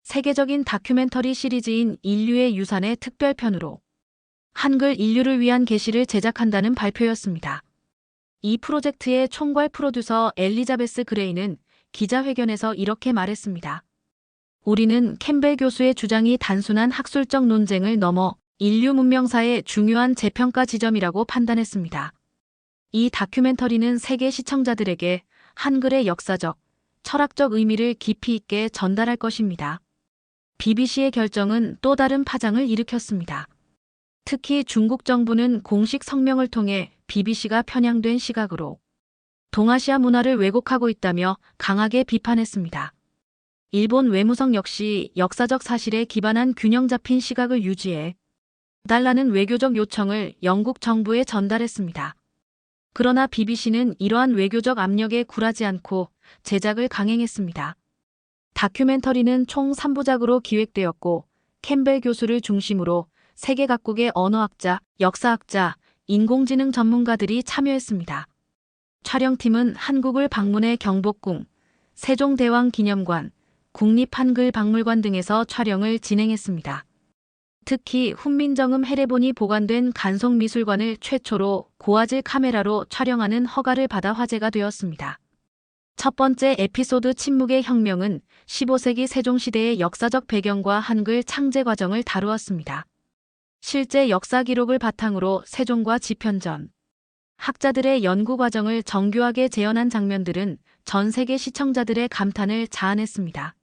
세계적인 다큐멘터리 시리즈인 인류의 유산의 특별편으로 한글 인류를 위한 계시를 제작한다는 발표였습니다. 이 프로젝트의 총괄 프로듀서 엘리자베스 그레이는 기자회견에서 이렇게 말했습니다. 우리는 캠벨 교수의 주장이 단순한 학술적 논쟁을 넘어 인류 문명사의 중요한 재평가 지점이라고 판단했습니다. 이 다큐멘터리는 세계 시청자들에게 한글의 역사적, 철학적 의미를 깊이 있게 전달할 것입니다. BBC의 결정은 또 다른 파장을 일으켰습니다. 특히 중국 정부는 공식 성명을 통해 BBC가 편향된 시각으로 동아시아 문화를 왜곡하고 있다며 강하게 비판했습니다. 일본 외무성 역시 역사적 사실에 기반한 균형 잡힌 시각을 유지해 달라는 외교적 요청을 영국 정부에 전달했습니다. 그러나 BBC는 이러한 외교적 압력에 굴하지 않고 제작을 강행했습니다. 다큐멘터리는 총 3부작으로 기획되었고 캠벨 교수를 중심으로 세계 각국의 언어학자, 역사학자, 인공지능 전문가들이 참여했습니다. 촬영팀은 한국을 방문해 경복궁, 세종대왕기념관, 국립한글박물관 등에서 촬영을 진행했습니다. 특히 훈민정음 해례본이 보관된 간송미술관을 최초로 고화질 카메라로 촬영하는 허가를 받아 화제가 되었습니다. 첫 번째 에피소드 침묵의 혁명은 15세기 세종시대의 역사적 배경과 한글 창제 과정을 다루었습니다. 실제 역사 기록을 바탕으로 세종과 지편전, 학자들의 연구 과정을 정교하게 재현한 장면들은 전 세계 시청자들의 감탄을 자아냈습니다.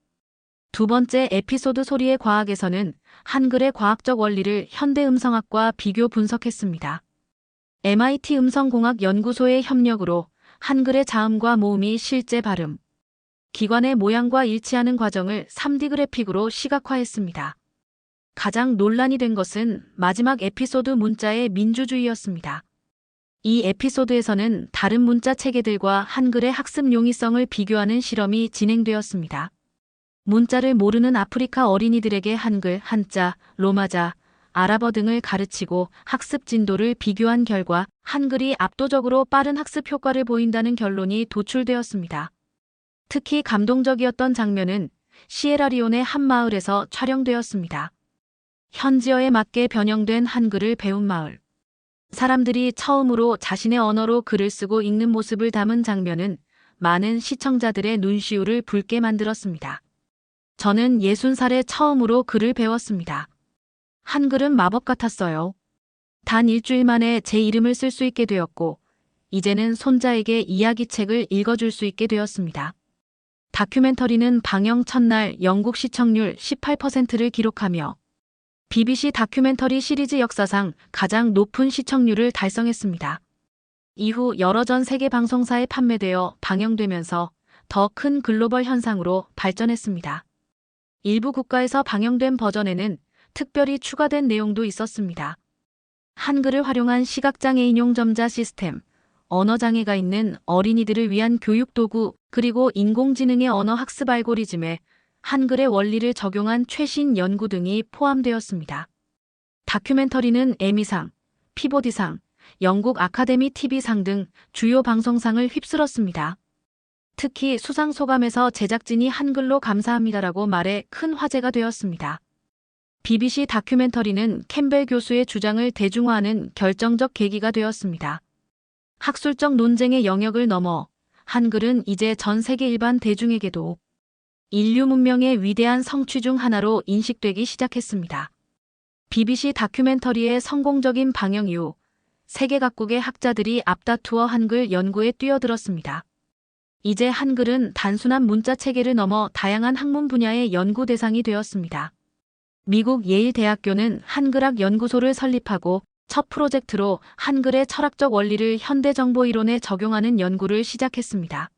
두 번째 에피소드 소리의 과학에서는 한글의 과학적 원리를 현대 음성학과 비교 분석했습니다. MIT 음성공학연구소의 협력으로 한글의 자음과 모음이 실제 발음, 기관의 모양과 일치하는 과정을 3D 그래픽으로 시각화했습니다. 가장 논란이 된 것은 마지막 에피소드 문자의 민주주의였습니다. 이 에피소드에서는 다른 문자 체계들과 한글의 학습 용이성을 비교하는 실험이 진행되었습니다. 문자를 모르는 아프리카 어린이들에게 한글, 한자, 로마자, 아랍어 등을 가르치고 학습 진도를 비교한 결과 한글이 압도적으로 빠른 학습 효과를 보인다는 결론이 도출되었습니다. 특히 감동적이었던 장면은 시에라리온의 한 마을에서 촬영되었습니다. 현지어에 맞게 변형된 한글을 배운 마을. 사람들이 처음으로 자신의 언어로 글을 쓰고 읽는 모습을 담은 장면은 많은 시청자들의 눈시울을 붉게 만들었습니다. 저는 60살에 처음으로 글을 배웠습니다. 한글은 마법 같았어요. 단 일주일 만에 제 이름을 쓸 수 있게 되었고, 이제는 손자에게 이야기책을 읽어줄 수 있게 되었습니다. 다큐멘터리는 방영 첫날 영국 시청률 18%를 기록하며 BBC 다큐멘터리 시리즈 역사상 가장 높은 시청률을 달성했습니다. 이후 여러 전 세계 방송사에 판매되어 방영되면서 더 큰 글로벌 현상으로 발전했습니다. 일부 국가에서 방영된 버전에는 특별히 추가된 내용도 있었습니다. 한글을 활용한 시각장애인용 점자 시스템, 언어장애가 있는 어린이들을 위한 교육도구, 그리고 인공지능의 언어 학습 알고리즘에 한글의 원리를 적용한 최신 연구 등이 포함되었습니다. 다큐멘터리는 에미상, 피보디상, 영국 아카데미 TV상 등 주요 방송상을 휩쓸었습니다. 특히 수상소감에서 제작진이 한글로 감사합니다라고 말해 큰 화제가 되었습니다. BBC 다큐멘터리는 캠벨 교수의 주장을 대중화하는 결정적 계기가 되었습니다. 학술적 논쟁의 영역을 넘어 한글은 이제 전 세계 일반 대중에게도 인류 문명의 위대한 성취 중 하나로 인식되기 시작했습니다. BBC 다큐멘터리의 성공적인 방영 이후 세계 각국의 학자들이 앞다투어 한글 연구에 뛰어들었습니다. 이제 한글은 단순한 문자 체계를 넘어 다양한 학문 분야의 연구 대상이 되었습니다. 미국 예일 대학교는 한글학 연구소를 설립하고 첫 프로젝트로 한글의 철학적 원리를 현대 정보 이론에 적용하는 연구를 시작했습니다.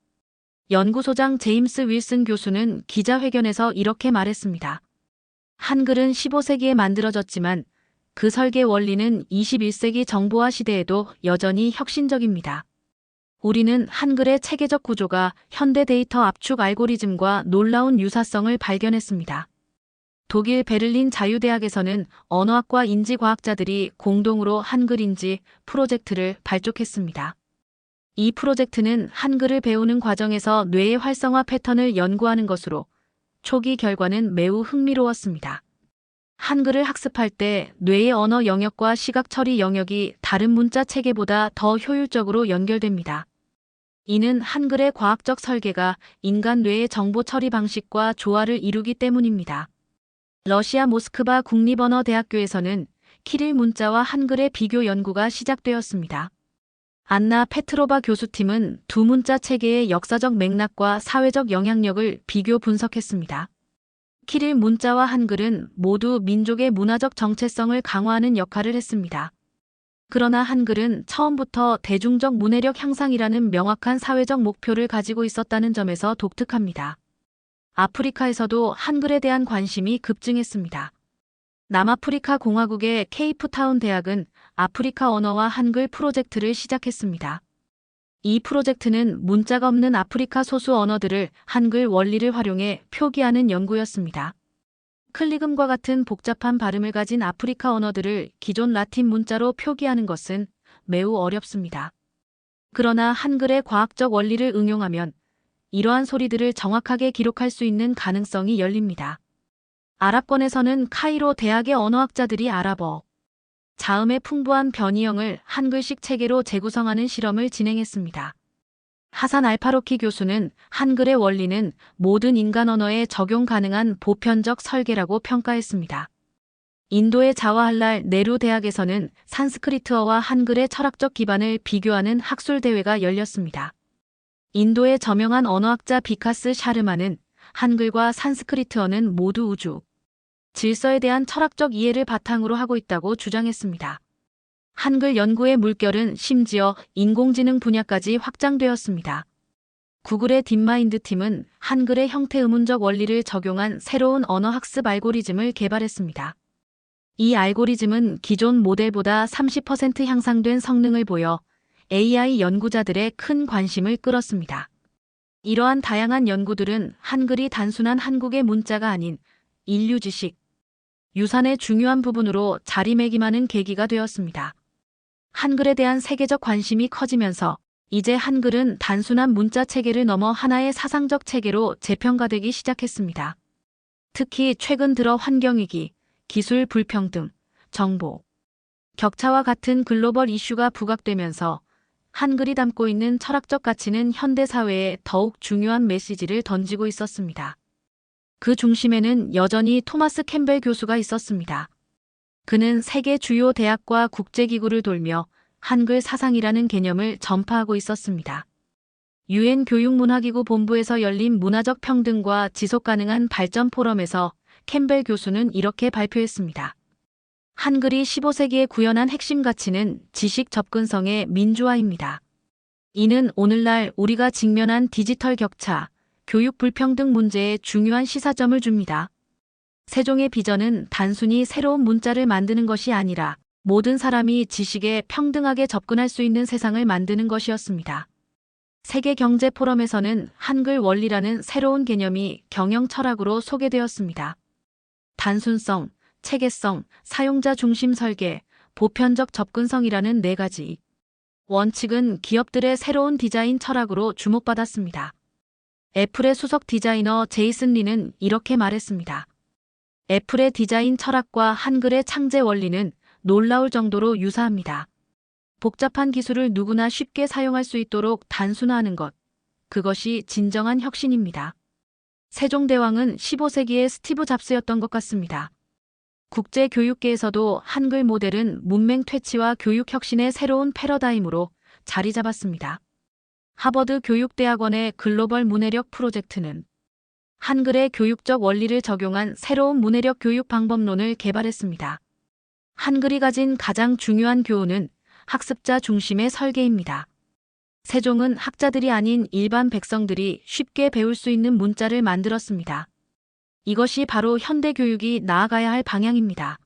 연구소장 제임스 윌슨 교수는 기자회견에서 이렇게 말했습니다. 한글은 15세기에 만들어졌지만 그 설계 원리는 21세기 정보화 시대에도 여전히 혁신적입니다. 우리는 한글의 체계적 구조가 현대 데이터 압축 알고리즘과 놀라운 유사성을 발견했습니다. 독일 베를린 자유대학에서는 언어학과 인지과학자들이 공동으로 한글인지 프로젝트를 발족했습니다. 이 프로젝트는 한글을 배우는 과정에서 뇌의 활성화 패턴을 연구하는 것으로 초기 결과는 매우 흥미로웠습니다. 한글을 학습할 때 뇌의 언어 영역과 시각 처리 영역이 다른 문자 체계보다 더 효율적으로 연결됩니다. 이는 한글의 과학적 설계가 인간 뇌의 정보 처리 방식과 조화를 이루기 때문입니다. 러시아 모스크바 국립언어대학교에서는 키릴 문자와 한글의 비교 연구가 시작되었습니다. 안나 페트로바 교수팀은 두 문자 체계의 역사적 맥락과 사회적 영향력을 비교 분석했습니다. 키릴 문자와 한글은 모두 민족의 문화적 정체성을 강화하는 역할을 했습니다. 그러나 한글은 처음부터 대중적 문해력 향상이라는 명확한 사회적 목표를 가지고 있었다는 점에서 독특합니다. 아프리카에서도 한글에 대한 관심이 급증했습니다. 남아프리카 공화국의 케이프타운 대학은 아프리카 언어와 한글 프로젝트를 시작했습니다. 이 프로젝트는 문자가 없는 아프리카 소수 언어들을 한글 원리를 활용해 표기하는 연구였습니다. 클리금과 같은 복잡한 발음을 가진 아프리카 언어들을 기존 라틴 문자로 표기하는 것은 매우 어렵습니다. 그러나 한글의 과학적 원리를 응용하면 이러한 소리들을 정확하게 기록할 수 있는 가능성이 열립니다. 아랍권에서는 카이로 대학의 언어학자들이 아랍어, 자음의 풍부한 변이형을 한글식 체계로 재구성하는 실험을 진행했습니다. 하산 알파로키 교수는 한글의 원리는 모든 인간 언어에 적용 가능한 보편적 설계라고 평가했습니다. 인도의 자와할랄 네루 대학에서는 산스크리트어와 한글의 철학적 기반을 비교하는 학술 대회가 열렸습니다. 인도의 저명한 언어학자 비카스 샤르마는 한글과 산스크리트어는 모두 우주, 질서에 대한 철학적 이해를 바탕으로 하고 있다고 주장했습니다. 한글 연구의 물결은 심지어 인공지능 분야까지 확장되었습니다. 구글의 딥마인드 팀은 한글의 형태 의문적 원리를 적용한 새로운 언어 학습 알고리즘을 개발했습니다. 이 알고리즘은 기존 모델보다 30% 향상된 성능을 보여 AI 연구자들의 큰 관심을 끌었습니다. 이러한 다양한 연구들은 한글이 단순한 한국의 문자가 아닌 인류 지식, 유산의 중요한 부분으로 자리매김하는 계기가 되었습니다. 한글에 대한 세계적 관심이 커지면서 이제 한글은 단순한 문자 체계를 넘어 하나의 사상적 체계로 재평가되기 시작했습니다. 특히 최근 들어 환경위기, 기술 불평등, 정보, 격차와 같은 글로벌 이슈가 부각되면서 한글이 담고 있는 철학적 가치는 현대 사회에 더욱 중요한 메시지를 던지고 있었습니다. 그 중심에는 여전히 토마스 캠벨 교수가 있었습니다. 그는 세계 주요 대학과 국제기구를 돌며 한글 사상이라는 개념을 전파하고 있었습니다. 유엔 교육문화기구 본부에서 열린 문화적 평등과 지속가능한 발전 포럼에서 캠벨 교수는 이렇게 발표했습니다. 한글이 15세기에 구현한 핵심 가치는 지식 접근성의 민주화입니다. 이는 오늘날 우리가 직면한 디지털 격차, 교육 불평등 문제에 중요한 시사점을 줍니다. 세종의 비전은 단순히 새로운 문자를 만드는 것이 아니라 모든 사람이 지식에 평등하게 접근할 수 있는 세상을 만드는 것이었습니다. 세계경제포럼에서는 한글 원리라는 새로운 개념이 경영 철학으로 소개되었습니다. 단순성, 체계성, 사용자 중심 설계, 보편적 접근성이라는 네 가지 원칙은 기업들의 새로운 디자인 철학으로 주목받았습니다. 애플의 수석 디자이너 제이슨 리는 이렇게 말했습니다. 애플의 디자인 철학과 한글의 창제 원리는 놀라울 정도로 유사합니다. 복잡한 기술을 누구나 쉽게 사용할 수 있도록 단순화하는 것, 그것이 진정한 혁신입니다. 세종대왕은 15세기의 스티브 잡스였던 것 같습니다. 국제교육계에서도 한글 모델은 문맹 퇴치와 교육 혁신의 새로운 패러다임으로 자리 잡았습니다. 하버드 교육대학원의 글로벌 문해력 프로젝트는 한글의 교육적 원리를 적용한 새로운 문해력 교육 방법론을 개발했습니다. 한글이 가진 가장 중요한 교훈은 학습자 중심의 설계입니다. 세종은 학자들이 아닌 일반 백성들이 쉽게 배울 수 있는 문자를 만들었습니다. 이것이 바로 현대 교육이 나아가야 할 방향입니다.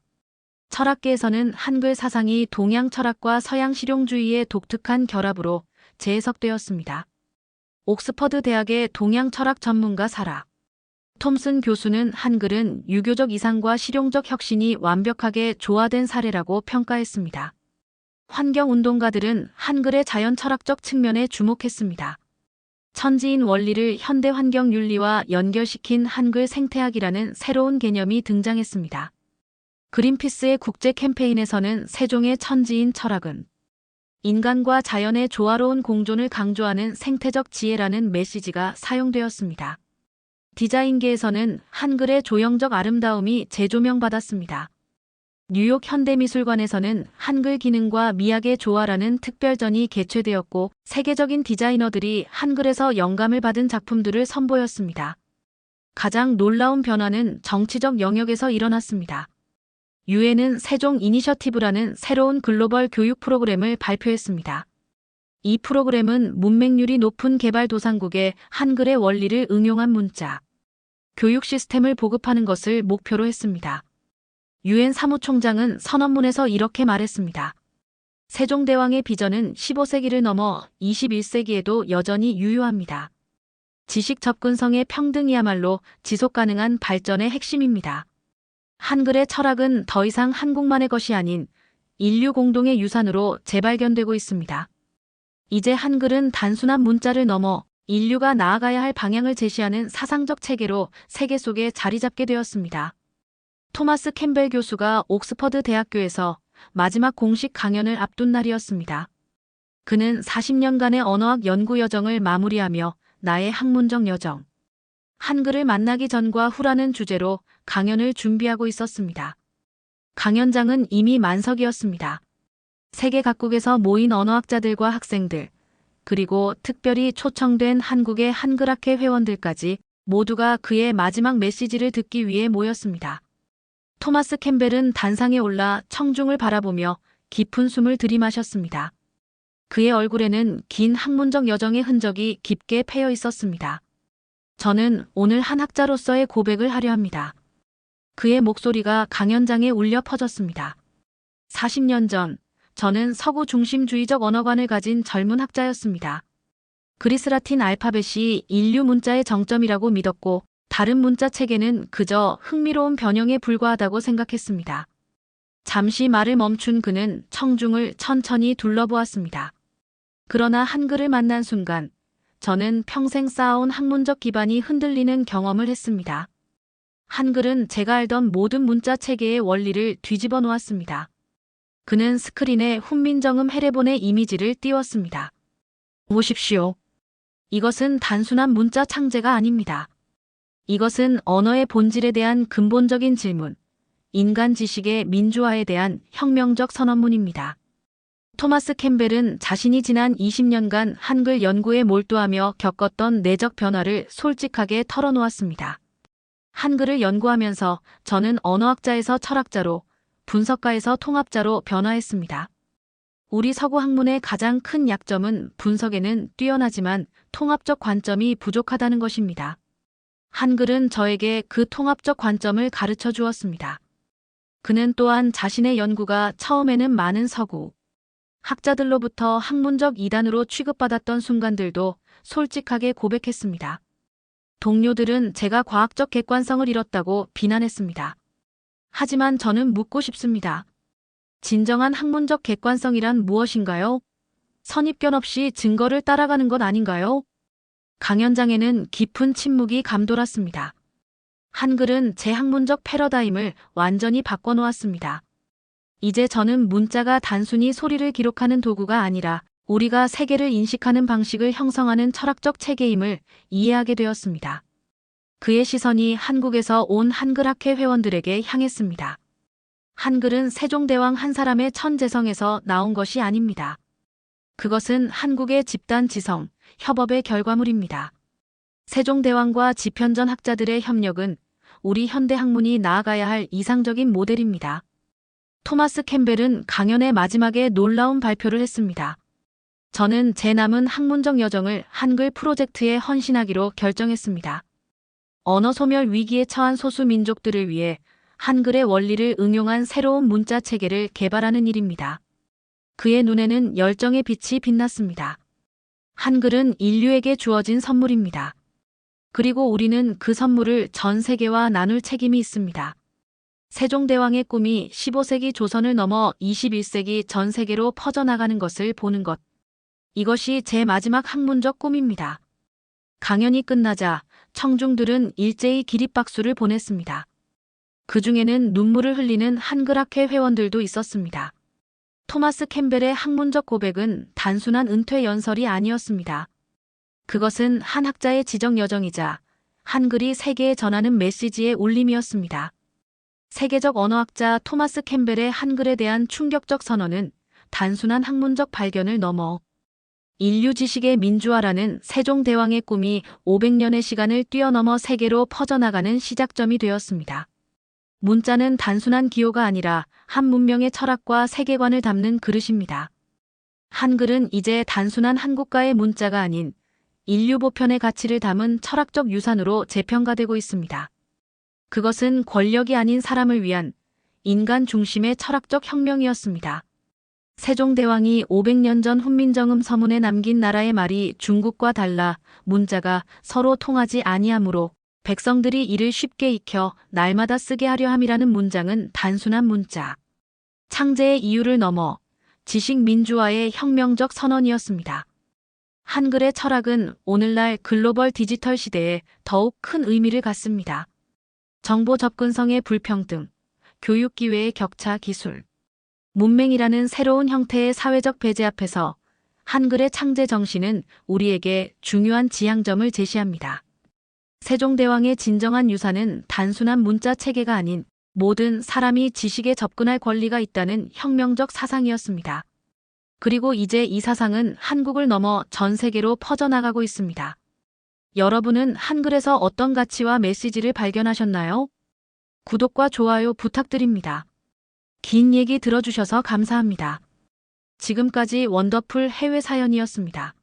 철학계에서는 한글 사상이 동양 철학과 서양 실용주의의 독특한 결합으로 재해석되었습니다. 옥스퍼드 대학의 동양 철학 전문가 사라 톰슨 교수는 한글은 유교적 이상과 실용적 혁신이 완벽하게 조화된 사례라고 평가했습니다. 환경운동가들은 한글의 자연 철학적 측면에 주목했습니다. 천지인 원리를 현대 환경 윤리와 연결시킨 한글 생태학이라는 새로운 개념이 등장했습니다. 그린피스의 국제 캠페인에서는 세종의 천지인 철학은 인간과 자연의 조화로운 공존을 강조하는 생태적 지혜라는 메시지가 사용되었습니다. 디자인계에서는 한글의 조형적 아름다움이 재조명받았습니다. 뉴욕 현대미술관에서는 한글 기능과 미학의 조화라는 특별전이 개최되었고 세계적인 디자이너들이 한글에서 영감을 받은 작품들을 선보였습니다. 가장 놀라운 변화는 정치적 영역에서 일어났습니다. 유엔은 세종 이니셔티브라는 새로운 글로벌 교육 프로그램을 발표했습니다. 이 프로그램은 문맹률이 높은 개발도상국의 한글의 원리를 응용한 문자, 교육 시스템을 보급하는 것을 목표로 했습니다. 유엔 사무총장은 선언문에서 이렇게 말했습니다. 세종대왕의 비전은 15세기를 넘어 21세기에도 여전히 유효합니다. 지식 접근성의 평등이야말로 지속가능한 발전의 핵심입니다. 한글의 철학은 더 이상 한국만의 것이 아닌 인류 공동의 유산으로 재발견되고 있습니다. 이제 한글은 단순한 문자를 넘어 인류가 나아가야 할 방향을 제시하는 사상적 체계로 세계 속에 자리 잡게 되었습니다. 토마스 캠벨 교수가 옥스퍼드 대학교에서 마지막 공식 강연을 앞둔 날이었습니다. 그는 40년간의 언어학 연구 여정을 마무리하며 나의 학문적 여정, 한글을 만나기 전과 후라는 주제로 강연을 준비하고 있었습니다. 강연장은 이미 만석이었습니다. 세계 각국에서 모인 언어학자들과 학생들, 그리고 특별히 초청된 한국의 한글학회 회원들까지 모두가 그의 마지막 메시지를 듣기 위해 모였습니다. 토마스 캠벨은 단상에 올라 청중을 바라보며 깊은 숨을 들이마셨습니다. 그의 얼굴에는 긴 학문적 여정의 흔적이 깊게 패여 있었습니다. 저는 오늘 한 학자로서의 고백을 하려 합니다. 그의 목소리가 강연장에 울려 퍼졌습니다. 40년 전, 저는 서구 중심주의적 언어관을 가진 젊은 학자였습니다. 그리스 라틴 알파벳이 인류 문자의 정점이라고 믿었고, 다른 문자 체계는 그저 흥미로운 변형에 불과하다고 생각했습니다. 잠시 말을 멈춘 그는 청중을 천천히 둘러보았습니다. 그러나 한글을 만난 순간, 저는 평생 쌓아온 학문적 기반이 흔들리는 경험을 했습니다. 한글은 제가 알던 모든 문자 체계의 원리를 뒤집어 놓았습니다. 그는 스크린에 훈민정음 해례본의 이미지를 띄웠습니다. 보십시오. 이것은 단순한 문자 창제가 아닙니다. 이것은 언어의 본질에 대한 근본적인 질문, 인간 지식의 민주화에 대한 혁명적 선언문입니다. 토마스 캠벨은 자신이 지난 20년간 한글 연구에 몰두하며 겪었던 내적 변화를 솔직하게 털어놓았습니다. 한글을 연구하면서 저는 언어학자에서 철학자로, 분석가에서 통합자로 변화했습니다. 우리 서구 학문의 가장 큰 약점은 분석에는 뛰어나지만 통합적 관점이 부족하다는 것입니다. 한글은 저에게 그 통합적 관점을 가르쳐 주었습니다. 그는 또한 자신의 연구가 처음에는 많은 서구 학자들로부터 학문적 이단으로 취급받았던 순간들도 솔직하게 고백했습니다. 동료들은 제가 과학적 객관성을 잃었다고 비난했습니다. 하지만 저는 묻고 싶습니다. 진정한 학문적 객관성이란 무엇인가요? 선입견 없이 증거를 따라가는 것 아닌가요? 강연장에는 깊은 침묵이 감돌았습니다. 한글은 제 학문적 패러다임을 완전히 바꿔놓았습니다. 이제 저는 문자가 단순히 소리를 기록하는 도구가 아니라 우리가 세계를 인식하는 방식을 형성하는 철학적 체계임을 이해하게 되었습니다. 그의 시선이 한국에서 온 한글학회 회원들에게 향했습니다. 한글은 세종대왕 한 사람의 천재성에서 나온 것이 아닙니다. 그것은 한국의 집단 지성, 협업의 결과물입니다. 세종대왕과 집현전 학자들의 협력은 우리 현대 학문이 나아가야 할 이상적인 모델입니다. 토마스 캠벨은 강연의 마지막에 놀라운 발표를 했습니다. 저는 제 남은 학문적 여정을 한글 프로젝트에 헌신하기로 결정했습니다. 언어 소멸 위기에 처한 소수 민족들을 위해 한글의 원리를 응용한 새로운 문자 체계를 개발하는 일입니다. 그의 눈에는 열정의 빛이 빛났습니다. 한글은 인류에게 주어진 선물입니다. 그리고 우리는 그 선물을 전 세계와 나눌 책임이 있습니다. 세종대왕의 꿈이 15세기 조선을 넘어 21세기 전 세계로 퍼져나가는 것을 보는 것. 이것이 제 마지막 학문적 꿈입니다. 강연이 끝나자 청중들은 일제히 기립박수를 보냈습니다. 그 중에는 눈물을 흘리는 한글학회 회원들도 있었습니다. 토마스 캠벨의 학문적 고백은 단순한 은퇴 연설이 아니었습니다. 그것은 한 학자의 지적 여정이자 한글이 세계에 전하는 메시지의 울림이었습니다. 세계적 언어학자 토마스 캠벨의 한글에 대한 충격적 선언은 단순한 학문적 발견을 넘어 인류 지식의 민주화라는 세종대왕의 꿈이 500년의 시간을 뛰어넘어 세계로 퍼져나가는 시작점이 되었습니다. 문자는 단순한 기호가 아니라 한 문명의 철학과 세계관을 담는 그릇입니다. 한글은 이제 단순한 한국가의 문자가 아닌 인류 보편의 가치를 담은 철학적 유산으로 재평가되고 있습니다. 그것은 권력이 아닌 사람을 위한 인간 중심의 철학적 혁명이었습니다. 세종대왕이 500년 전 훈민정음 서문에 남긴 나라의 말이 중국과 달라 문자가 서로 통하지 아니하므로 백성들이 이를 쉽게 익혀 날마다 쓰게 하려 함이라는 문장은 단순한 문자, 창제의 이유를 넘어 지식 민주화의 혁명적 선언이었습니다. 한글의 철학은 오늘날 글로벌 디지털 시대에 더욱 큰 의미를 갖습니다. 정보 접근성의 불평등, 교육 기회의 격차 기술, 문맹이라는 새로운 형태의 사회적 배제 앞에서 한글의 창제 정신은 우리에게 중요한 지향점을 제시합니다. 세종대왕의 진정한 유산은 단순한 문자 체계가 아닌 모든 사람이 지식에 접근할 권리가 있다는 혁명적 사상이었습니다. 그리고 이제 이 사상은 한국을 넘어 전 세계로 퍼져나가고 있습니다. 여러분은 한글에서 어떤 가치와 메시지를 발견하셨나요? 구독과 좋아요 부탁드립니다. 긴 얘기 들어주셔서 감사합니다. 지금까지 원더풀 해외 사연이었습니다.